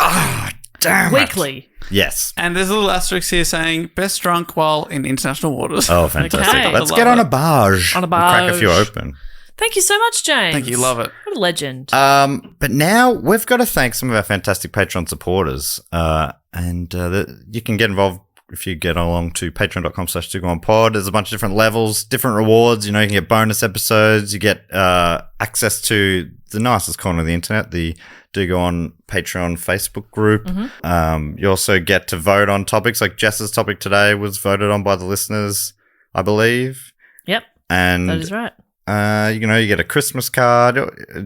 damn it. Weekly. Yes. And there's a little asterisk here saying best drunk while in international waters. Oh, fantastic. Okay. Let's I get love on it. a barge. On a and crack a few barge. open. Thank you so much, James. Thank you, love it. What a legend. But now we've got to thank some of our fantastic Patreon supporters. You can get involved if you get along to patreon.com/DoGoOnPod. There's a bunch of different levels, different rewards. You can get bonus episodes. You get access to the nicest corner of the internet, the Do Go On Patreon Facebook group. You also get to vote on topics. Like Jess's topic today was voted on by the listeners, I believe. Yep, And that is right. you get a Christmas card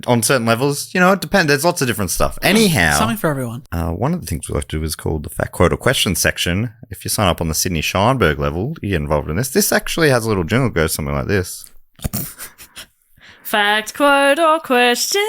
on certain levels. It depends. There's lots of different stuff. Anyhow, Something for everyone. one of the things we like to do is called the Fact Quote or Question section. If you sign up on the Sydney Scheinberg level, you get involved in this. This actually has a little jingle that goes something like this. Fact, quote, or question.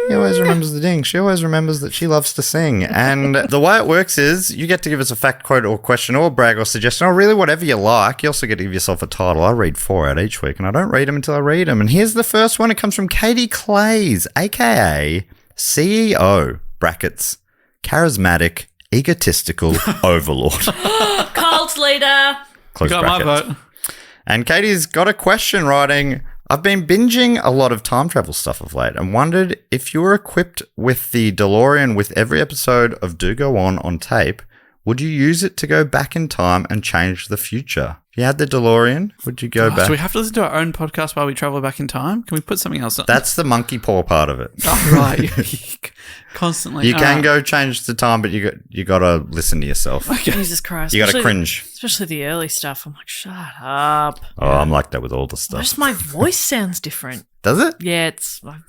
She always remembers the ding. She always remembers that she loves to sing. And the way it works is you get to give us a fact, quote, or question, or brag, or suggestion, or really whatever you like. You also get to give yourself a title. I read 4 out each week, and I don't read them until I read them. And here's the first one. It comes from Katie Clays, a.k.a. CEO, brackets, charismatic, egotistical overlord. Cult leader. Close Got brackets. my vote. And Katie's got a question writing, I've been binging a lot of time travel stuff of late and wondered if you were equipped with the DeLorean with every episode of Do Go On tape, would you use it to go back in time and change the future? If you had the DeLorean, would you go back? So we have to listen to our own podcast while we travel back in time? Can we put something else on? That's the monkey paw part of it. Oh, right. Constantly. You All can right. go change the time, but you got to listen to yourself. Jesus Christ. You got to Especially- cringe. Especially the early stuff. I'm like, shut up. Oh, I'm like that with all the stuff. Just my voice sounds different. Does it? Yeah,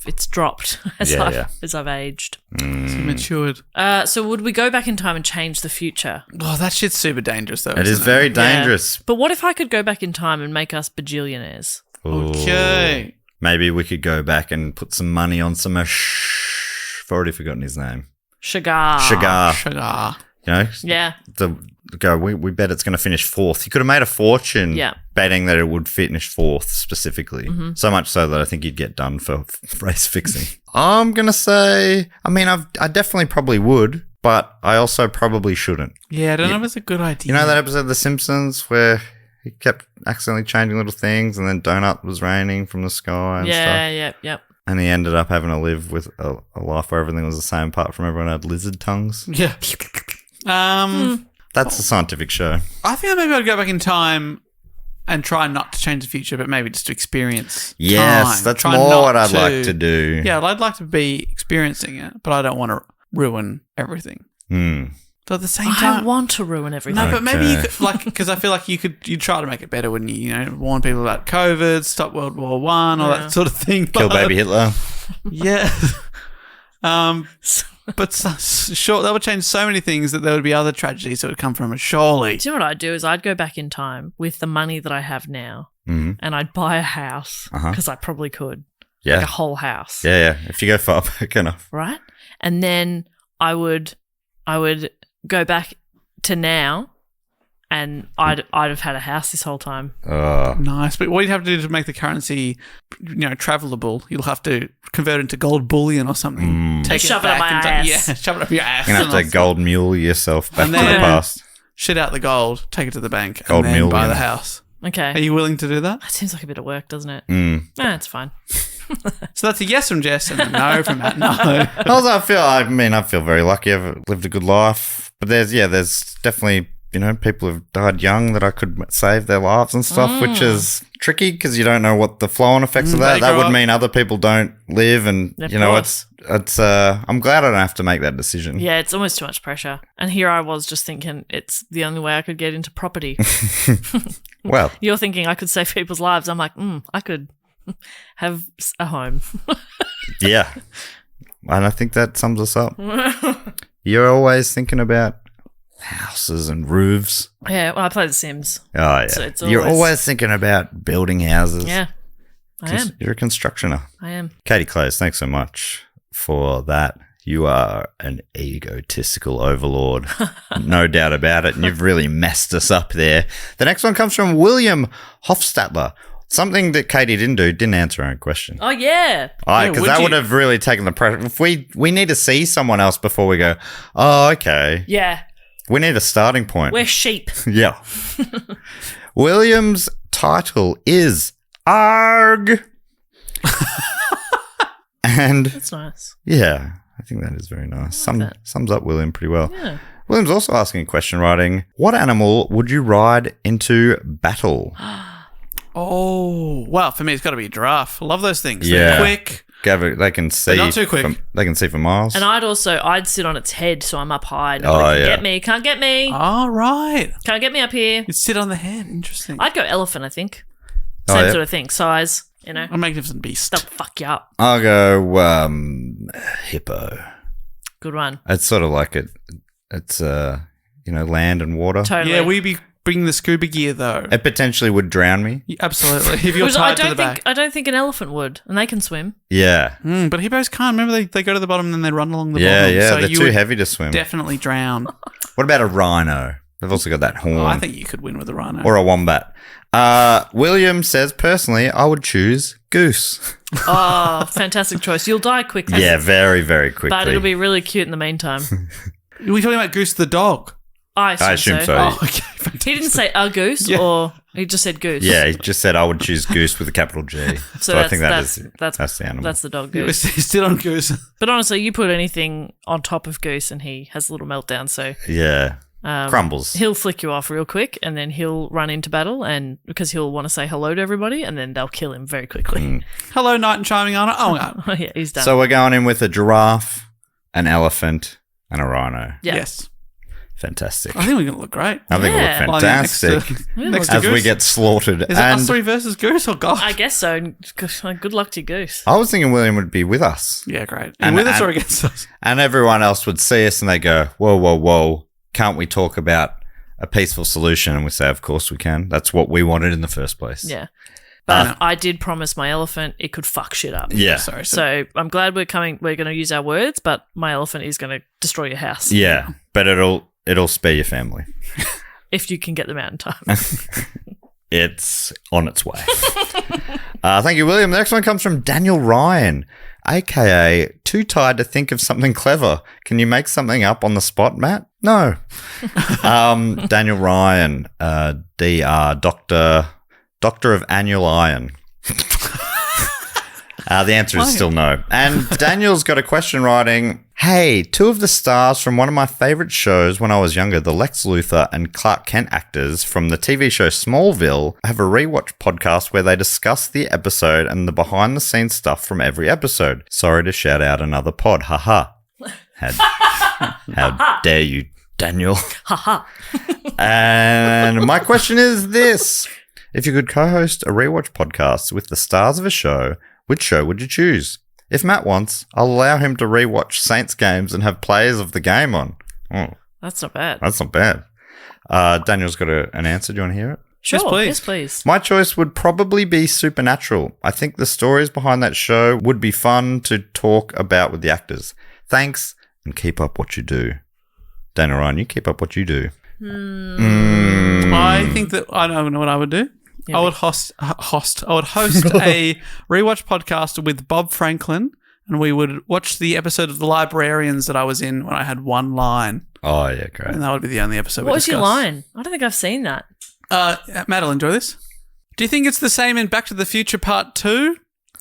it's dropped as Yeah. as I've aged. It's matured. So would we go back in time and change the future? Oh, that shit's super dangerous, though. It is isn't very dangerous. But what if I could go back in time and make us bajillionaires? Okay. Maybe we could go back and put some money on some. I've already forgotten his name. Shergar. Sugar. You know, Yeah. we bet it's going to finish fourth. You could have made a fortune Yeah. betting that it would finish fourth specifically. Mm-hmm. So much so that I think you'd get done for race fixing. I'm going to say, I mean, I definitely probably would, but I also probably shouldn't. Yeah, I don't know if it's a good idea. You know that episode of The Simpsons where he kept accidentally changing little things and then donut was raining from the sky and stuff? Yep. And he ended up having to live with a life where everything was the same apart from everyone had lizard tongues. Yeah. That's a scientific show. I think maybe I'd go back in time and try not to change the future, but maybe just to experience Yes, time. that's Try more not what I'd like to do. Yeah, I'd like to be experiencing it, but I don't want to ruin everything. So at the same time, I want to ruin everything. no, but maybe you Okay. could, because I feel like you'd try to make it better, wouldn't you? You know, warn people about COVID, stop World War One, all that sort of thing. Kill baby Hitler. Yeah. But sure, that would change so many things that there would be other tragedies that would come from it, surely. Do you know what I'd do is I'd go back in time with the money that I have now and I'd buy a house because I probably could. Yeah. Like a whole house. Yeah. If you go far back enough. Right? And then I would go back to now and I'd have had a house this whole time. Nice. But what you'd have to do to make the currency, travelable, you'll have to convert it into gold bullion or something. Take Shove it up my ass. Yeah, shove it up your ass. You're going to have to gold mule yourself back to the then- past. Shit out the gold, take it to the bank, Gold and then buy million. the house. Okay. Are you willing to do that? That seems like a bit of work, doesn't it? Mm. It's fine. So that's a yes from Jess and a no from Matt. No. Also, I feel very lucky. I've lived a good life. But there's definitely, people who've died young that I could save their lives and stuff, which is tricky because you don't know what the flow-on effects of that. That would mean other people don't live and, Of it's I'm glad I don't have to make that decision. Yeah, it's almost too much pressure. And here I was just thinking it's the only way I could get into property. Well, You're thinking I could save people's lives. I'm like, I could have a home. yeah. And I think that sums us up. You're always thinking about houses and roofs. Yeah, well, I play The Sims. Oh, yeah. So it's You're always- always thinking about building houses. Yeah, I am. You're a constructioner. I am. Katie Close, thanks so much for that. You are an egotistical overlord. No doubt about it. And you've really messed us up there. The next one comes from William Hofstadler. Something that Katie didn't answer her own question. Oh, yeah. Because that would have really taken the pressure. If we need to see someone else before we go, oh, okay. Yeah. We need a starting point. We're sheep. Yeah. William's title is Arg. And That's nice. yeah, I think that is very nice. Sums up William pretty well. Yeah. William's also asking a question, writing, what animal would you ride into battle? Oh, well, for me, it's got to be a giraffe. I love those things. Yeah. They're quick. They can see. not too quick. They can see for miles. And I'd sit on its head so I'm up high. Oh, Nobody can yeah. get me. Can't get me. All right. Can't get me up here. You sit on the head. Interesting. I'd go elephant, I think. Oh, Same yeah. sort of thing. Size, A magnificent beast. Stuff fuck you up. I'll go hippo. Good one. It's sort of like it's land and water. Totally. Yeah, we'd be bringing the scuba gear, though. It potentially would drown me. Yeah, absolutely. If you're Which I tied to the don't back. think I don't think an elephant would, and they can swim. Yeah. But hippos can't. Remember, they go to the bottom and then they run along the Yeah, bottom. yeah. So They're you too would heavy to swim. definitely drown. What about a rhino? They've also got that horn. I think you could win with a rhino. Or a wombat. William says, personally, I would choose goose. Oh, fantastic choice. You'll die quickly. Yeah, very, very quickly. But it'll be really cute in the meantime. Are we talking about Goose the dog? I assume so. Oh, okay. Fantastic. He didn't say a goose, Yeah. or he just said goose. Yeah, he just said I would choose goose with a capital G. So I think that's the animal. That's the dog It was goose. still on Goose. But honestly, you put anything on top of goose, and he has a little meltdown. So Yeah. Crumbles. he'll flick you off real quick, and then he'll run into battle, and because he'll want to say hello to everybody, and then they'll kill him very quickly. Hello, knight and chiming on it. Oh, God. Oh yeah, he's done. So we're going in with a giraffe, an elephant, and a rhino. yeah. Yes. Fantastic. I think we're going to look great. I think Yeah. we look Well, I think fantastic Next to as we Goose. get slaughtered. Is it and us three versus Goose or God? I guess so. Good luck to you, goose. I was thinking William would be with us. Yeah, great. And- with us and- or against us? And everyone else would see us and they go, whoa, whoa, whoa. Can't we talk about a peaceful solution? And we say, of course we can. That's what we wanted in the first place. Yeah. But I did promise my elephant it could fuck shit up. Yeah. Sorry. So I'm glad we're going to use our words, but my elephant is going to destroy your house. Yeah, but it'll spare your family. If you can get them out in time. It's on its way. Thank you, William. The next one comes from Daniel Ryan, a.k.a. too tired to think of something clever. Can you make something up on the spot, Matt? No. Daniel Ryan, DR, Doctor of Annual Iron. The answer is still no. And Daniel's got a question writing, hey, two of the stars from one of my favourite shows when I was younger, the Lex Luthor and Clark Kent actors from the TV show Smallville, have a rewatch podcast where they discuss the episode and the behind-the-scenes stuff from every episode. Sorry to shout out another pod. Haha. How dare you, Daniel. Haha. And my question is this. If you could co-host a rewatch podcast with the stars of a show, which show would you choose? If Matt wants, I'll allow him to rewatch Saints games and have players of the game on. Oh, That's not bad. that's not bad. Daniel's got an answer. Do you want to hear it? Sure. Yes, please. Yes, please. My choice would probably be Supernatural. I think the stories behind that show would be fun to talk about with the actors. Thanks, and keep up what you do. Daniel Ryan, you keep up what you do. I think that I don't know what I would do. Yeah. I would host a rewatch podcast with Bob Franklin, and we would watch the episode of The Librarians that I was in when I had one line, Oh, yeah, great. and that would be the only episode. What we was your discussed. line? I don't think I've seen that. Matt will enjoy this. Do you think it's the same in Back to the Future Part 2?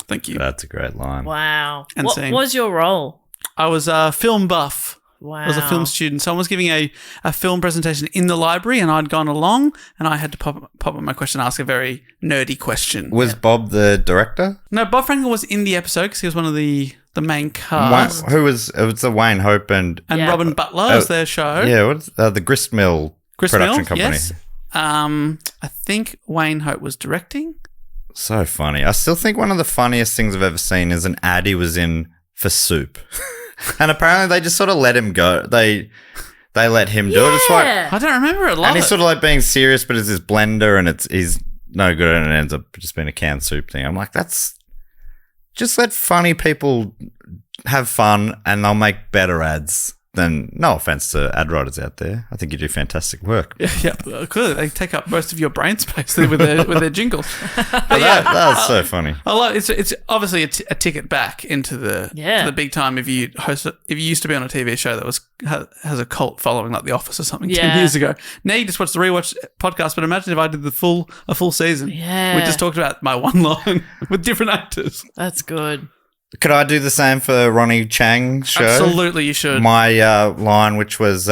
Thank you. That's a great line. Wow. And What scene. was your role? I was a film buff. Wow. I was a film student. Someone was giving a film presentation in the library, and I'd gone along, and I had to pop up my question and ask a very nerdy question. Was Bob the director? No, Bob Franklin was in the episode because he was one of the main cast. Who was it? Was the Wayne Hope and And Yeah. Robin Butler was their show. yeah, what's the Gristmill production company? Yes. I think Wayne Hope was directing. So funny. I still think one of the funniest things I've ever seen is an ad he was in for soup. And apparently they just sort of let him go. They let him do it. It's like, Yeah. I don't remember it. Love and he's it. sort of like being serious, but it's this blender and he's no good and it ends up just being a canned soup thing. I'm like, that's just let funny people have fun and they'll make better ads than, no offense to ad writers out there. I think you do fantastic work. yeah, clearly they take up most of your brain space with their jingles. But that was so funny. I love it's obviously a ticket back into the to the big time if you used to be on a TV show that has a cult following like The Office or something 10 years ago. Now you just watch the rewatch podcast, but imagine if I did a full season. Yeah. We just talked about my one line with different actors. That's good. Could I do the same for Ronnie Chang's show? Absolutely, you should. My line, which was,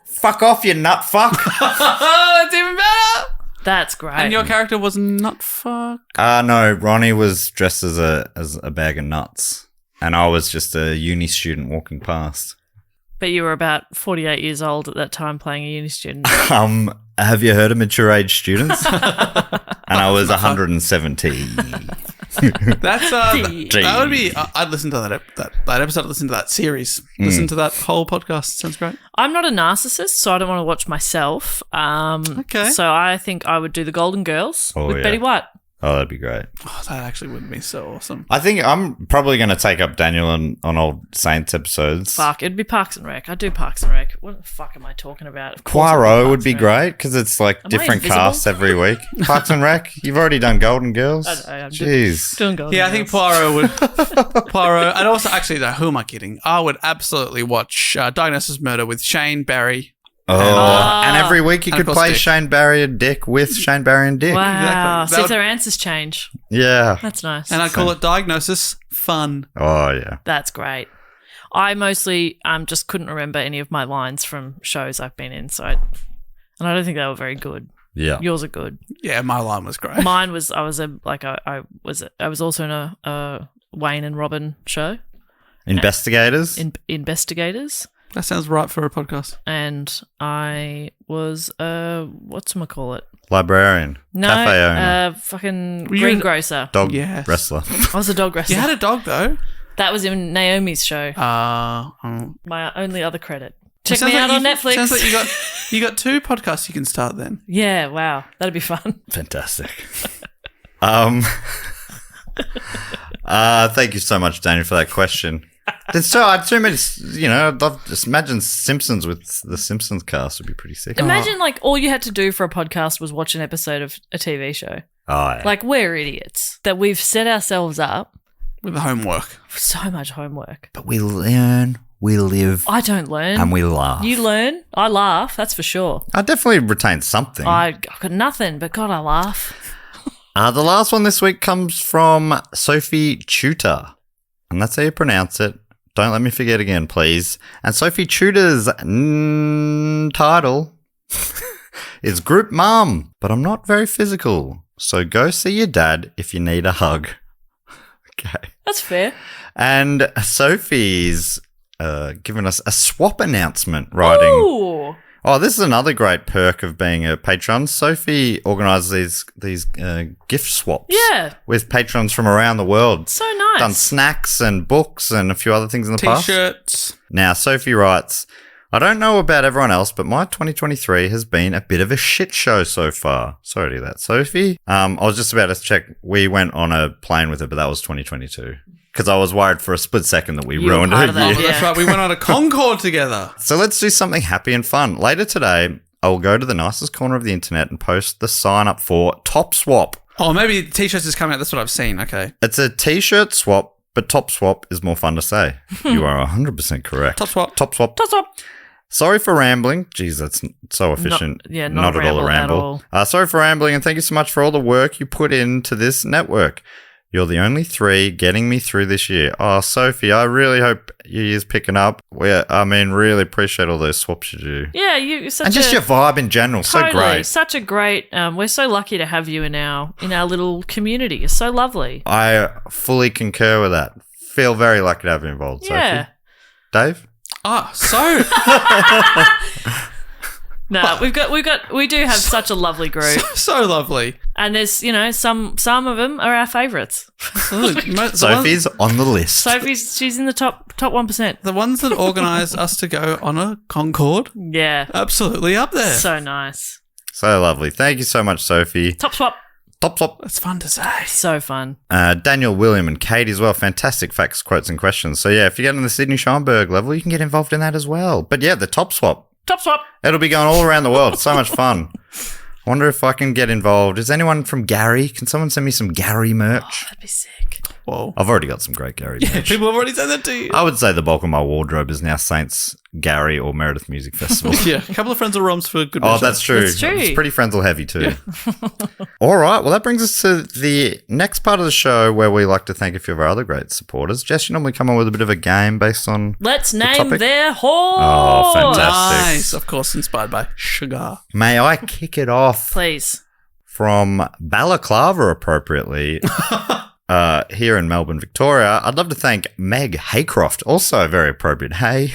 fuck off, you nut fuck. Oh, that's even better. That's great. And your character was not fuck. No, Ronnie was dressed as a bag of nuts. And I was just a uni student walking past. But you were about 48 years old at that time playing a uni student. Have you heard of mature age students? And I was 170. That's that would be. I'd listen to that episode. I'd listen to that series. Listen to that whole podcast. Sounds great. I'm not a narcissist, so I don't want to watch myself. Okay. So I think I would do the Golden Girls with yeah. Betty White. Oh, that'd be great. Oh, that actually would be so awesome. I think I'm probably going to take up Daniel on old Saints episodes. Fuck, it'd be Parks and Rec. I'd do Parks and Rec. What the fuck am I talking about? Of course I'd do Poirot Parks would be and Rec. great because it's like Am I different invisible? casts every week. Parks and Rec, you've already done Golden Girls. I know, I'm Jeez. Doing Golden Yeah, I think Girls. Poirot would. Poirot, and also actually, though, who am I kidding? I would absolutely watch Diagnosis Murder with Shane Barry. Oh, and every week you And of could course play Dick. Shane Barry and Dick with Shane Barry and Dick. Wow. Exactly. See That if would- their answers change. Yeah. That's nice. And I'd call it Diagnosis Fun. Oh, yeah. That's great. I mostly just couldn't remember any of my lines from shows I've been in, and I don't think they were very good. Yeah. Yours are good. Yeah, my line was great. Mine was I was also in a Wayne and Robin show, Investigators. Investigators, That sounds right for a podcast. and I was whatchamacallit? Librarian. No, Cafe owner. fucking Were you green in- grocer. Dog Yes. wrestler. I was a dog wrestler. You had a dog though. That was in Naomi's show. Oh. My only other credit. Check Sounds me like out on you- Netflix. Sounds like you got two podcasts you can start then. Yeah, wow, that'd be fun. Fantastic. Thank you so much, Daniel, for that question. There's too many, I'd love just imagine Simpsons with the Simpsons cast would be pretty sick. Imagine like all you had to do for a podcast was watch an episode of a TV show. Oh, yeah. Like we're idiots that we've set ourselves up With the homework. for so much homework. But we learn, we live, I don't learn. and we laugh. You learn. I laugh. That's for sure. I definitely retain something. I got nothing, but God, I laugh. The last one this week comes from Sophie Tudor, and that's how you pronounce it. Don't let me forget again, please. And Sophie Tudor's title is Group Mum, but I'm not very physical, so go see your dad if you need a hug. Okay. That's fair. And Sophie's given us a swap announcement writing. Ooh. Oh, this is another great perk of being a patron. Sophie organises these gift swaps. Yeah. With patrons from around the world. So nice. Done snacks and books and a few other things in the past. T-shirts. Now, Sophie writes, I don't know about everyone else, but my 2023 has been a bit of a shit show so far. Sorry to hear that, Sophie. I was just about to check. We went on a plane with her, but that was 2022. Because I was worried for a split second that we You were ruined part her of that, year. Oh, that's Yeah. right. We went on a Concorde together. So let's do something happy and fun. Later today, I will go to the nicest corner of the internet and post the sign up for Top Swap. Oh, maybe T-shirts is coming out. That's what I've seen. Okay. It's a t-shirt swap, but Top Swap is more fun to say. You are 100% correct. Top swap. Top Swap. Toss up. Sorry for rambling. Jeez, that's so efficient. Not at all a ramble. Sorry for rambling, and thank you so much for all the work you put into this network. You're the only three getting me through this year. Oh, Sophie, I really hope your year's picking up. Really appreciate all those swaps you do. Yeah, you such And just a, your vibe in general, so totally, great. Such a great. We're so lucky to have you in our little community. It's so lovely. I fully concur with that. Feel very lucky to have you involved, Yeah. Sophie. Dave? Ah, so No, we do have such a lovely group, so lovely. and there's some of them are our favourites. Sophie's on the list. She's in the top 1%. The ones that organised us to go on a Concorde, Yeah, absolutely up there. so nice. So lovely. Thank you so much, Sophie. Top swap, Top Swap. That's fun to say. so fun. Daniel, William, and Katie as well. Fantastic facts, quotes, and questions. So, yeah, if you get on the Sydney Scheinberg level, you can get involved in that as well. But, yeah, the Top Swap. Top swap. It'll be going all around the world. So much fun. I wonder if I can get involved. Is anyone from Gary? Can someone send me some Gary merch? That'd be sick. Whoa. I've already got some great Gary merch. People have already said that to you. I would say the bulk of my wardrobe is now Saints, Gary, or Meredith Music Festival. Yeah, a couple of friends of Rom's for good Oh, measure. that's true. That's true. It's pretty Friendle heavy too. All right. Well, that brings us to the next part of the show where we like to thank a few of our other great supporters. Jess, you normally come on with a bit of a game based on. Let's name topic? their horse. Oh, fantastic. Nice. Of course, inspired by Shergar. May I kick it off Please. from Balaclava appropriately here in Melbourne, Victoria? I'd love to thank Meg Haycroft, also very appropriate. Hey.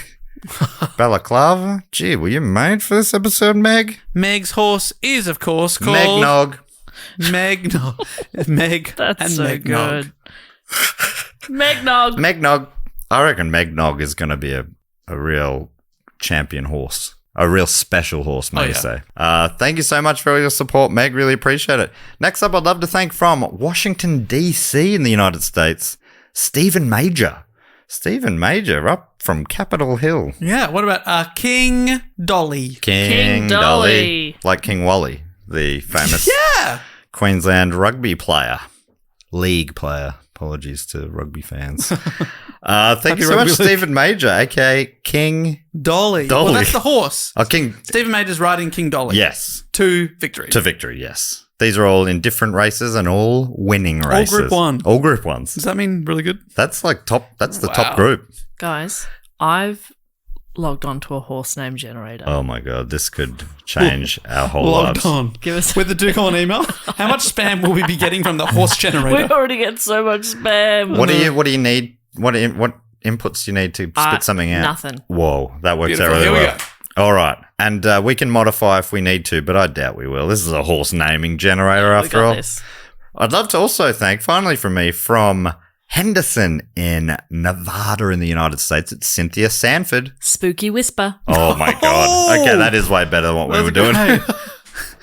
Balaclava. Gee, were you made for this episode, Meg? Meg's horse is, of course, called Megnog. Meg That's and so Megnog. good. Megnog. Megnog. I reckon Megnog is going to be a real champion horse. A real special horse, may Oh, you yeah. say. Thank you so much for all your support, Meg. Really appreciate it. Next up, I'd love to thank from Washington, D.C. in the United States, Stephen Major. Stephen Major, up from Capitol Hill. Yeah, what about King Dolly? King Dolly. Like King Wally, the famous Yeah. Queensland rugby player. League player. Apologies to rugby fans. Thank you so much, Rugby league. Stephen Major, a.k.a. King Dolly. Dolly. Well, that's the horse. Oh, King. Stephen Major's riding King Dolly. Yes. To victory. To victory, yes. These are all in different races and all winning races. Group 1. All Group 1s. Does that mean really good? That's like top. That's the Wow. top group. Guys, I've logged on to a horse name generator. Oh my God. This could change our whole Logged lives. on. Give us. With the Duke on email, how much spam will we be getting from the horse We generator? already get so much spam. What do you need? What inputs do you need to spit something out? Nothing. Whoa. That works Beautiful. out really Here we well. go. All right. And we can modify if we need to, but I doubt we will. This is a horse naming generator We after got all. this. I'd love to also thank, finally from me, from Henderson in Nevada in the United States, it's Cynthia Sanford. Spooky whisper. Oh my God. Okay, that is way better than what we were doing. Great.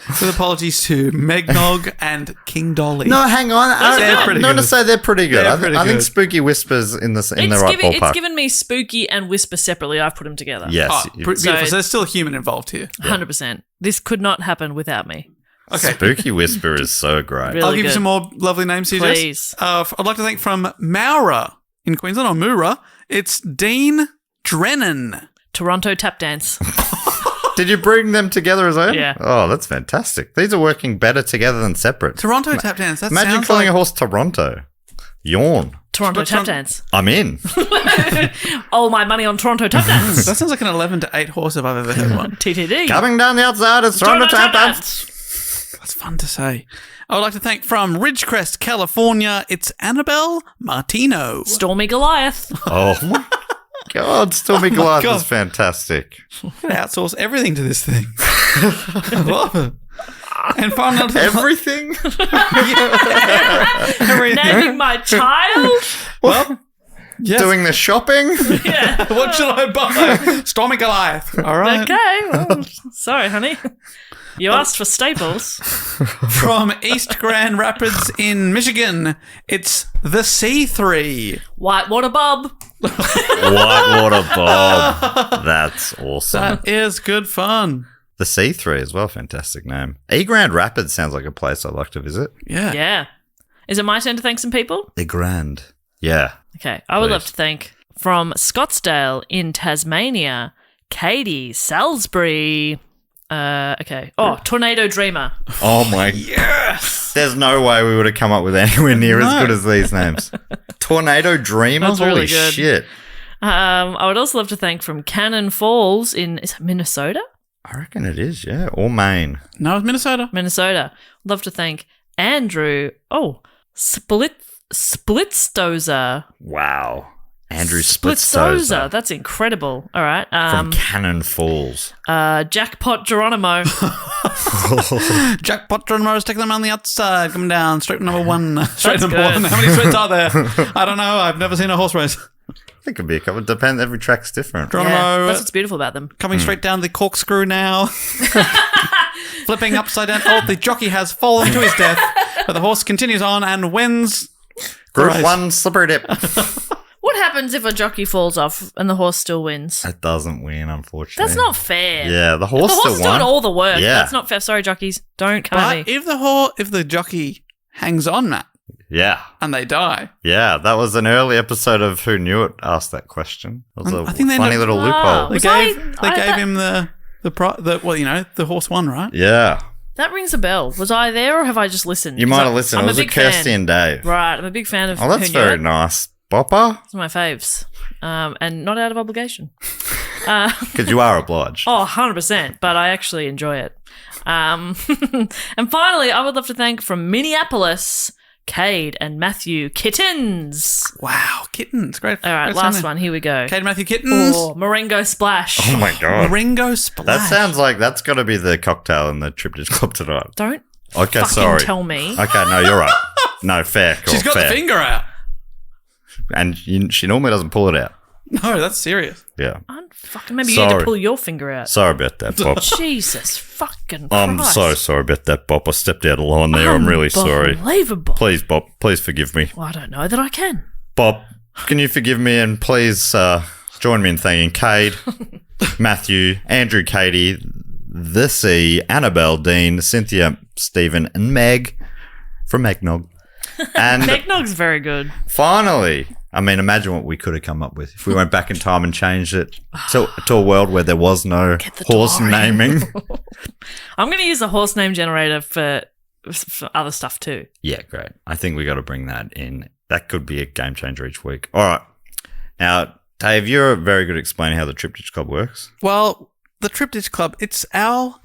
With apologies to Megnog and King Dolly. No, hang on. They're pretty I'm going to good. say they're pretty good. They're pretty I think good. Spooky Whispers in the right ballpark. It's given me Spooky and Whisper separately. I've put them together. Yes. Oh, beautiful. So, So- there's still a human involved here. 100%. This could not happen without me. Okay. Spooky Whisper is so great. Really I'll give you good. some more lovely names here, Please. Jess. I'd like to thank from Maura in Queensland, or Moora, it's Dean Drennan. Toronto Tap Dance. Did you bring them together as well? Yeah. Oh, that's fantastic. These are working better together than separate. Toronto Tap Dance. That Imagine sounds calling like a horse Toronto. Yawn. Toronto But Tap Toron- Dance. I'm in. All my money on Toronto Tap Dance. that sounds like an 11 to 8 horse if I've ever heard one. TTD. Coming down the outside is Toronto Tap Dance. Dance. That's fun to say. I would like to thank from Ridgecrest, California, it's Annabelle Martino. Stormy Goliath. Oh my God, Stormy Goliath God. is fantastic. I'm going to outsource everything to this thing. I love it. And finally, Everything? everything. Naming my child. Well, yes. Doing the shopping? Yeah. What should I buy? Stormy Goliath. All right. Okay. Well, sorry, honey. You asked for staples. From East Grand Rapids in Michigan, it's the C3. Whitewater Bob. Whitewater Bob. That's awesome. That is good fun. The C3 as well, fantastic name. Grand Rapids sounds like a place I'd like to visit. Yeah. Yeah. Is it my turn to thank some people? Grand. Yeah. Okay. I would love Please. to thank from Scottsdale in Tasmania, Katie Salisbury. Okay. Oh, Tornado Dreamer. Oh my. Yes. There's no way we would have come up with anywhere near as good as these names. Tornado Dreamer? That's Holy really good. shit. I would also love to thank from Cannon Falls in is it Minnesota? I reckon it is, yeah. Or Maine. No, it's Minnesota. Minnesota. Love to thank Andrew. Oh, Splitstoza. Wow. Andrew Splitstoza. That's incredible. All right. From Cannon Falls. Jackpot Geronimo. Jackpot Geronimo's taking them on the outside, coming down, straight to number one. Straight to That's number one. good. How many splits are there? I don't know. I've never seen a horse race. I think it could be a couple. Depends. Every track's different. Geronimo Yeah, that's what's beautiful about them. coming straight down the corkscrew now. Flipping upside down. Oh, the jockey has fallen to his death, but the horse continues on and wins. Group Right. 1 slipper dip. What happens if a jockey falls off and the horse still wins? It doesn't win, unfortunately. That's not fair. Yeah, the horse The horse is still won. doing all the work. Yeah. That's not fair. Sorry, jockeys. Don't come at But me. if the jockey hangs on, Matt, Yeah. and they die, Yeah, that was an early episode of Who Knew It asked that question. It was a I think they funny know- little Wow. loophole. they Was gave him the the horse won, right? Yeah. That rings a bell. Was I there or have I just listened? You 'Cause might have I'm listened. It was a big Kirsty fan. and Dave. Right. I'm a big fan of Oh, that's Who Knew very It. nice. Bopper? It's my faves. And not out of obligation. Because you are obliged. Oh, 100%, but I actually enjoy it. And finally, I would love to thank from Minneapolis, Cade and Matthew Kittens. Wow, kittens, great. All right, great last sounding. one. Here we go. Kate Matthew Kittens. Oh, Marengo Splash. Oh my God. Ringo Splash. That sounds like that's got to be the cocktail in the Triptych Club tonight. Don't Okay, fucking sorry. tell me. Okay, no, you're right. No, fair. Cool, She's got fair. the finger out. And she normally doesn't pull it out. No, that's serious. Yeah. Maybe you need Sorry. to pull your finger out. Sorry about that, Bob. Jesus fucking Christ. I'm so sorry about that, Bob. I stepped out of line there. I'm really sorry. Unbelievable. Please, Bob, please forgive me. Well, I don't know that I can. Bob, can you forgive me and please join me in thanking Cade, Matthew, Andrew, Katie, the C, Annabelle, Dean, Cynthia, Stephen, and Meg from Megnog. And Megnogg's very good. finally, I mean, imagine what we could have come up with if we went back in time and changed it to a world where there was no the horse DeLorean. naming. I'm going to use the horse name generator for other stuff too. Yeah, great. I think we got to bring that in. That could be a game changer each week. All right. Now, Dave, you're very good at explaining how the Triptych Club works. Well, the Triptych Club, it's our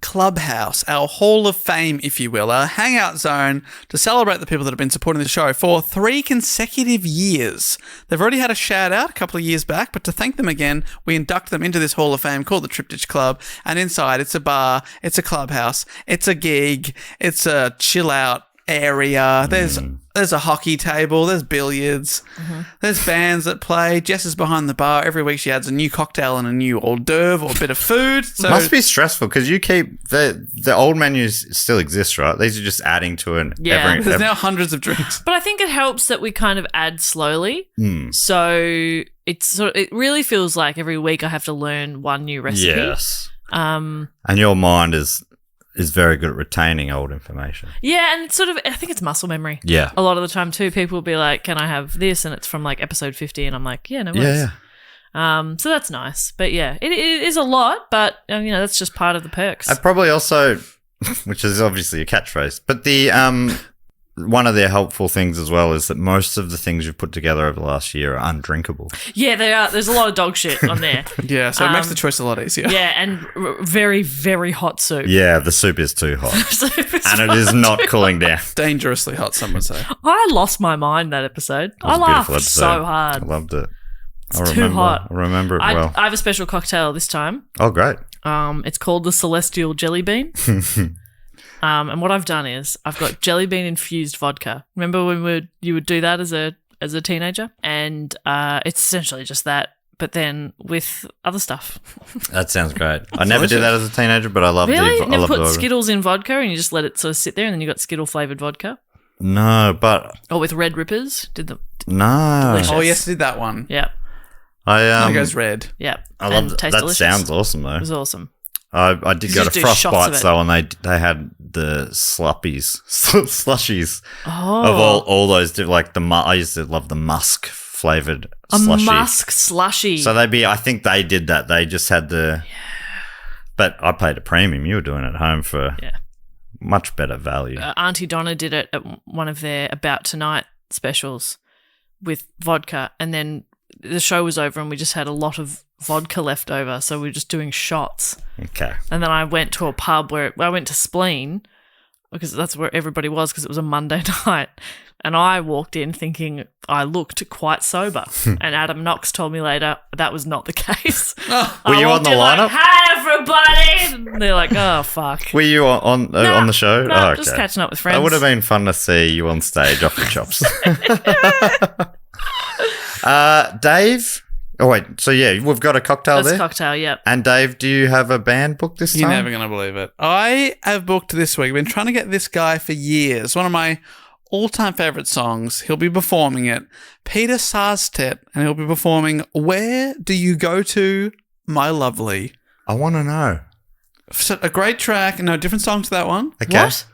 clubhouse, our hall of fame, if you will, our hangout zone to celebrate the people that have been supporting the show for 3 consecutive years. They've already had a shout out a couple of years back, but to thank them again, we induct them into this hall of fame called the Triptych Club. And inside, it's a bar, it's a clubhouse, it's a gig, it's a chill out. area. There's a hockey table. There's billiards. There's bands that play. Jess is behind the bar. Every week she adds a new cocktail and a new hors d'oeuvre or a bit of food. So Must be stressful because you keep the old menus still exist, right? These are just adding to an there's now hundreds of drinks. But I think it helps that we kind of add slowly. So it really feels like every week I have to learn one new recipe. Yes. And your mind is very good at retaining old information. Yeah, and it's sort of, I think it's muscle memory. Yeah. A lot of the time too, people will be like, can I have this? And it's from like episode 50 and I'm like, yeah, no worries. Yeah. So that's nice. But yeah, it is a lot, but that's just part of the perks. I probably also, which is obviously a catchphrase, but the one of their helpful things as well is that most of the things you've put together over the last year are undrinkable. Yeah, they are. There's a lot of dog shit on there. Yeah, so it makes the choice a lot easier. Yeah, and very, very hot soup. Yeah, the soup is too hot. And it is not cooling down. Dangerously hot, some would say. I lost my mind that episode. It was I a beautiful laughed so hard. I loved it. It's too hot. I remember it well. I have a special cocktail this time. Oh, great. It's called the Celestial Jelly Bean. And what I've done is I've got jelly bean infused vodka. Remember when you would do that as a teenager? And it's essentially just that, but then with other stuff. That sounds great. I never did that as a teenager, but I love really? I Never love put the Skittles in vodka and you just let it sort of sit there and then you got Skittle flavoured vodka? No, but... Or with Red Rippers? No. Delicious. Oh, yes, I did that one. Yeah. It goes red. Yeah. I love that. That delicious. sounds awesome, though. It was awesome. I did go to just do shots of Frostbites it. though, and they had the slushies Oh. of all those. Like I used to love the musk flavored A slushy. musk slushy. So I think they did that. They just had the. But I paid a premium. You were doing it at home for much better value. Auntie Donna did it at one of their About Tonight specials with vodka, and then the show was over and we just had a lot of vodka left over, so we were just doing shots. Okay. And then I went to a pub where I went to Spleen because that's where everybody was because it was a Monday night. And I walked in thinking I looked quite sober. And Adam Knox told me later that was not the case. Were you on the lineup? Like, hey, everybody! And they're like, oh, fuck. Were you on the show? No, Oh, okay. just catching up with friends. That would have been fun to see you on stage off the chops. Dave? Oh, wait. So, yeah, we've got a cocktail That's there? a cocktail, yep. And Dave, do you have a band booked this time? You're never going to believe it. I have booked this week. I've been trying to get this guy for years. One of my all-time favourite songs. He'll be performing it. Peter Sarstedt, and he'll be performing Where Do You Go To, My Lovely. I want to know. So, a great track. No, different song to that one. Okay. What?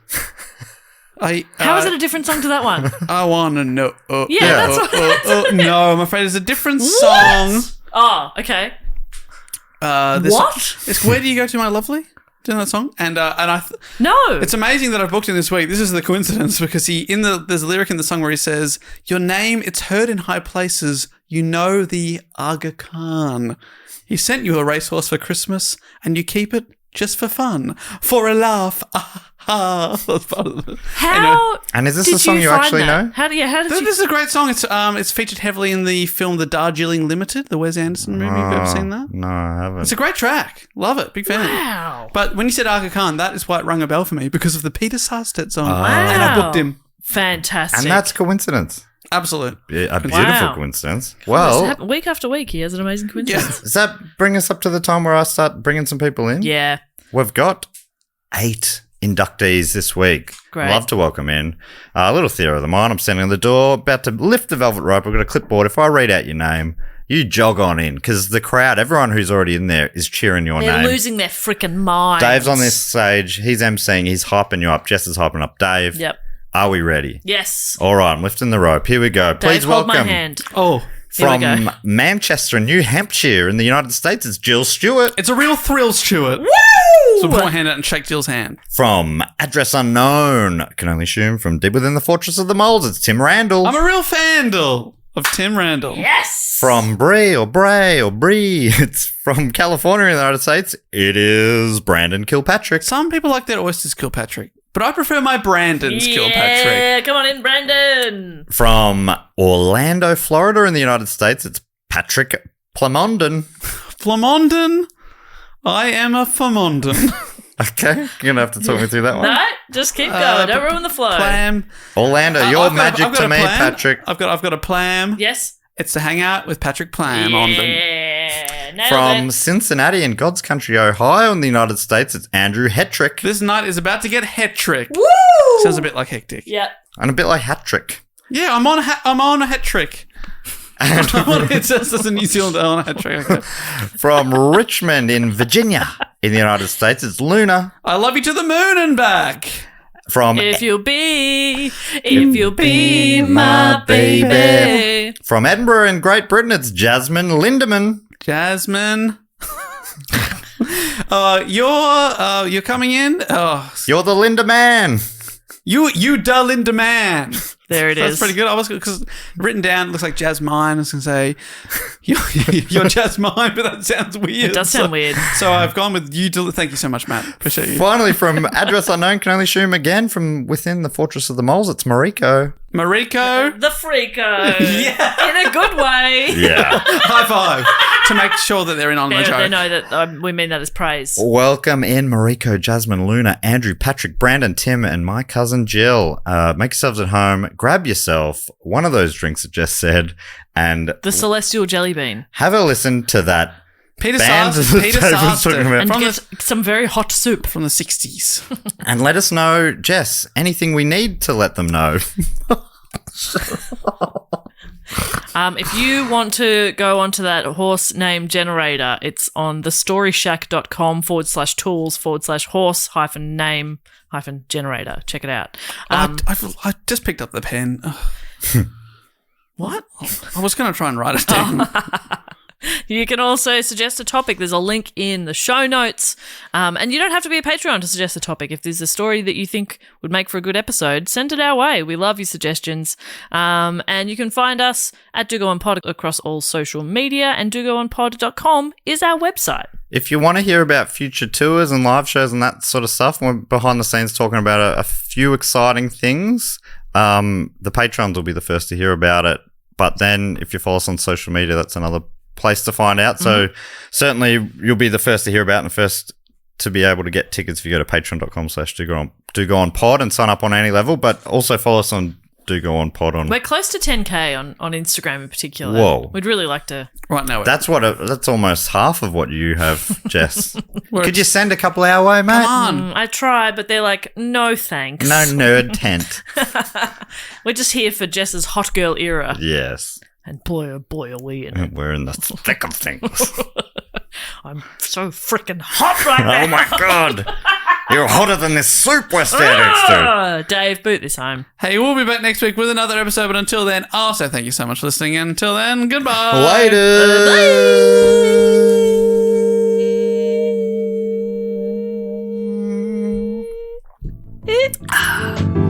How is it a different song to that one? I want to know. Yeah, that's what no, I'm afraid it's a different song. Oh, okay. What? It's Where Do You Go To, My Lovely? Do you know that song? And No. It's amazing that I booked him this week. This is the coincidence because there's a lyric in the song where he says, "Your name, it's heard in high places. You know the Aga Khan. He sent you a racehorse for Christmas, and you keep it just for fun, for a laugh." That's part of it. How? And is this did a song you find actually that? know? How did you? This is a great song. It's featured heavily in the film The Darjeeling Limited, the Wes Anderson movie. Have you ever seen that? No, I haven't. It's a great track. Love it. Big fan. Wow. But when you said Aga Khan, that is why it rung a bell for me because of the Peter Sarstedt song. Wow. And I booked him. Fantastic. And that's coincidence. Absolute. A beautiful Wow. coincidence. Does it Well, happen week after week, he has an amazing coincidence. does that bring us up to the time where I start bringing some people in? Yeah. We've got 8 inductees this week. Great. Love to welcome in. A little theatre of the mind. I'm standing on the door, about to lift the velvet rope. I've got a clipboard. If I read out your name, you jog on in because the crowd, everyone who's already in there is cheering your They're name. losing their freaking minds. Dave's on this stage. He's emceeing. He's hyping you up. Jess is hyping up Dave. Yep. Are we ready? Yes. All right. I'm lifting the rope. Here we go. Please Dave, hold welcome my hand. Oh, Here we from go. Manchester, New Hampshire, in the United States. It's Jill Stewart. it's a real thrill, Stuart. Woo! So put my hand out and shake Jill's hand. From Address Unknown, can only assume from deep within the Fortress of the Moles, it's Tim Randall. I'm a real fandle of Tim Randall. Yes. From Brie, it's from California in the United States, it is Brandon Kilpatrick. Some people like their oysters Kilpatrick, but I prefer my Brandon's Kilpatrick. Yeah, come on in, Brandon. From Orlando, Florida in the United States, it's Patrick Plamondon. Flamondon. I am a Flamondon. Okay, you're going to have to talk me through that one. No, just keep going. Don't ruin the flow. Plam. Orlando, you're magic to me, Patrick. I've got a plam. Yes. It's to hang out with Patrick Plam on the... Yeah. Nailed From it. Cincinnati in God's country, Ohio in the United States, it's Andrew Hetrick. This night is about to get hat-trick. Woo! Sounds a bit like hectic. Yeah. And a bit like hat-trick. Yeah, I'm on a hat-trick. It says as a New Zealander on a hat-trick. Okay. From Richmond in Virginia in the United States, it's Luna. I love you to the moon and back. From If you'll be my baby. From Edinburgh in Great Britain, it's Jasmine Lindemann. Jasmine. You're coming in. Oh, You're the Linda man. you da Linda man. There it That's is. pretty good. I was because written down it looks like Jasmine. I was going to say you're Jasmine, but that sounds weird. It does sound weird. So I've gone with you. Thank you so much, Matt. Appreciate you. Finally, from address unknown, can only assume again from within the Fortress of the Moles, it's Mariko. Mariko. The freako. Yeah. In a good way. Yeah. High five to make sure that they're in on the show. They know that we mean that as praise. Welcome in Mariko, Jasmine, Luna, Andrew, Patrick, Brandon, Tim, and my cousin Jill. Make yourselves at home. Grab yourself one of those drinks that Jess said and The celestial jelly bean. have a listen to that. Peter Band Sarsted. that Peter Dave was talking Sarsted. about. And From get the, some very hot soup. from the 60s. And let us know, Jess, anything we need to let them know. If you want to go onto that horse name generator, it's on thestoryshack.com/tools/horse-name-generator. Check it out. I just picked up the pen. What? I was going to try and write it down. You can also suggest a topic. There's a link in the show notes. And you don't have to be a Patreon to suggest a topic. If there's a story that you think would make for a good episode, send it our way. We love your suggestions. And you can find us at Do Go On Pod across all social media, and dogoonpod.com is our website. If you want to hear about future tours and live shows and that sort of stuff, we're behind the scenes talking about a few exciting things. The Patrons will be the first to hear about it. But then if you follow us on social media, that's another place to find out. So certainly you'll be the first to hear about and the first to be able to get tickets if you go to patreon.com/dogoonpod and sign up on any level. But also follow us on Do Go On Pod on. We're close to 10K on Instagram in particular. Whoa. We'd really like to. Right now. That's almost half of what you have, Jess. Could you send a couple our way, mate? Come on. I try, but they're like, no thanks. No nerd tent. We're just here for Jess's hot girl era. Yes. And boy, oh boy, are we in it. We're in the thick of things. I'm so freaking hot right now. Oh my God. You're hotter than this soup we're staring next to. Dave, boot this home. Hey, we'll be back next week with another episode. But until then, I'll say thank you so much for listening. And until then, goodbye. Later. Bye.